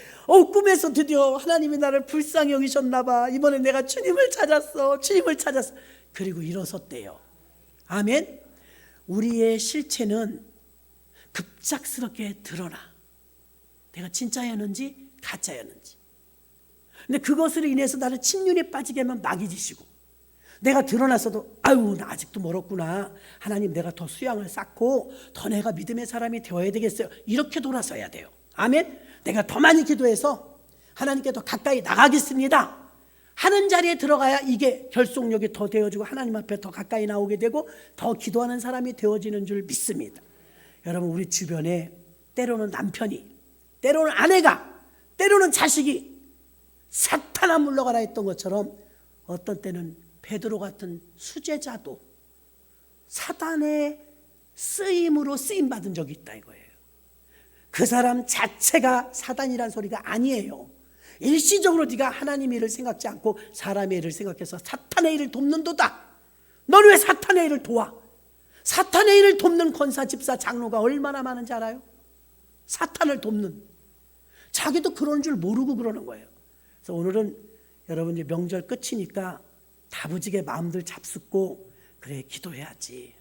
꿈에서 드디어 하나님이 나를 불쌍히 여기셨나 봐. 이번엔 내가 주님을 찾았어. 주님을 찾았어. 그리고 일어섰대요. 아멘. 우리의 실체는 급작스럽게 드러나. 내가 진짜였는지 가짜였는지. 근데 그것으로 인해서 나를 침륜에 빠지게 하면 마귀 짓이고, 내가 드러났어도 나 아직도 멀었구나. 하나님, 내가 더 수양을 쌓고 더 내가 믿음의 사람이 되어야 되겠어요. 이렇게 돌아서야 돼요. 아멘. 내가 더 많이 기도해서 하나님께 더 가까이 나가겠습니다 하는 자리에 들어가야 이게 결속력이 더 되어지고 하나님 앞에 더 가까이 나오게 되고 더 기도하는 사람이 되어지는 줄 믿습니다. 여러분, 우리 주변에 때로는 남편이, 때로는 아내가, 때로는 자식이 사탄아 물러가라 했던 것처럼 어떤 때는 베드로 같은 수제자도 사탄의 쓰임으로 쓰임받은 적이 있다 이거예요. 그 사람 자체가 사단이란 소리가 아니에요. 일시적으로 네가 하나님의 일을 생각지 않고 사람의 일을 생각해서 사탄의 일을 돕는도다. 너는 왜 사탄의 일을 도와? 사탄의 일을 돕는 권사, 집사, 장로가 얼마나 많은지 알아요? 사탄을 돕는. 자기도 그런 줄 모르고 그러는 거예요. 그래서 오늘은 여러분 이제 명절 끝이니까 다부지게 마음들 잡숫고, 그래 기도해야지,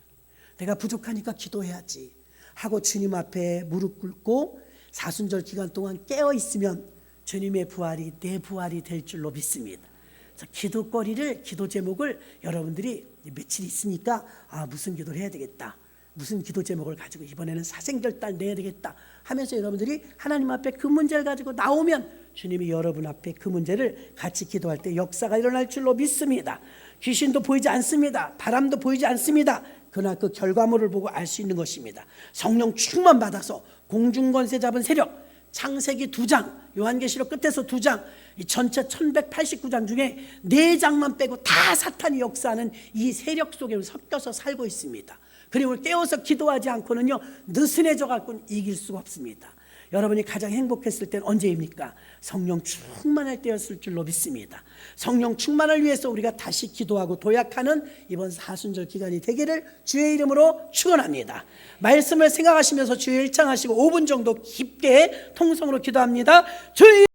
내가 부족하니까 기도해야지 하고 주님 앞에 무릎 꿇고 사순절 기간 동안 깨어 있으면 주님의 부활이 내 부활이 될 줄로 믿습니다. 그래서 기도거리를, 기도 제목을 여러분들이 며칠 있으니까 무슨 기도를 해야 되겠다, 무슨 기도 제목을 가지고 이번에는 사생결단 내야 되겠다 하면서 여러분들이 하나님 앞에 그 문제를 가지고 나오면 주님이 여러분 앞에 그 문제를 같이 기도할 때 역사가 일어날 줄로 믿습니다. 귀신도 보이지 않습니다. 바람도 보이지 않습니다. 그러나 그 결과물을 보고 알 수 있는 것입니다. 성령 충만 받아서 공중권세 잡은 세력, 창세기 2장, 요한계시록 끝에서 2장, 이 전체 1189장 중에 4장만 빼고 다 사탄이 역사하는 이 세력 속에 섞여서 살고 있습니다. 그리고 깨워서 기도하지 않고는요, 느슨해져 갖고는 이길 수가 없습니다. 여러분이 가장 행복했을 때는 언제입니까? 성령 충만할 때였을 줄로 믿습니다. 성령 충만을 위해서 우리가 다시 기도하고 도약하는 이번 사순절 기간이 되기를 주의 이름으로 축원합니다. 말씀을 생각하시면서 주의 일창하시고 5분 정도 깊게 통성으로 기도합니다. 주의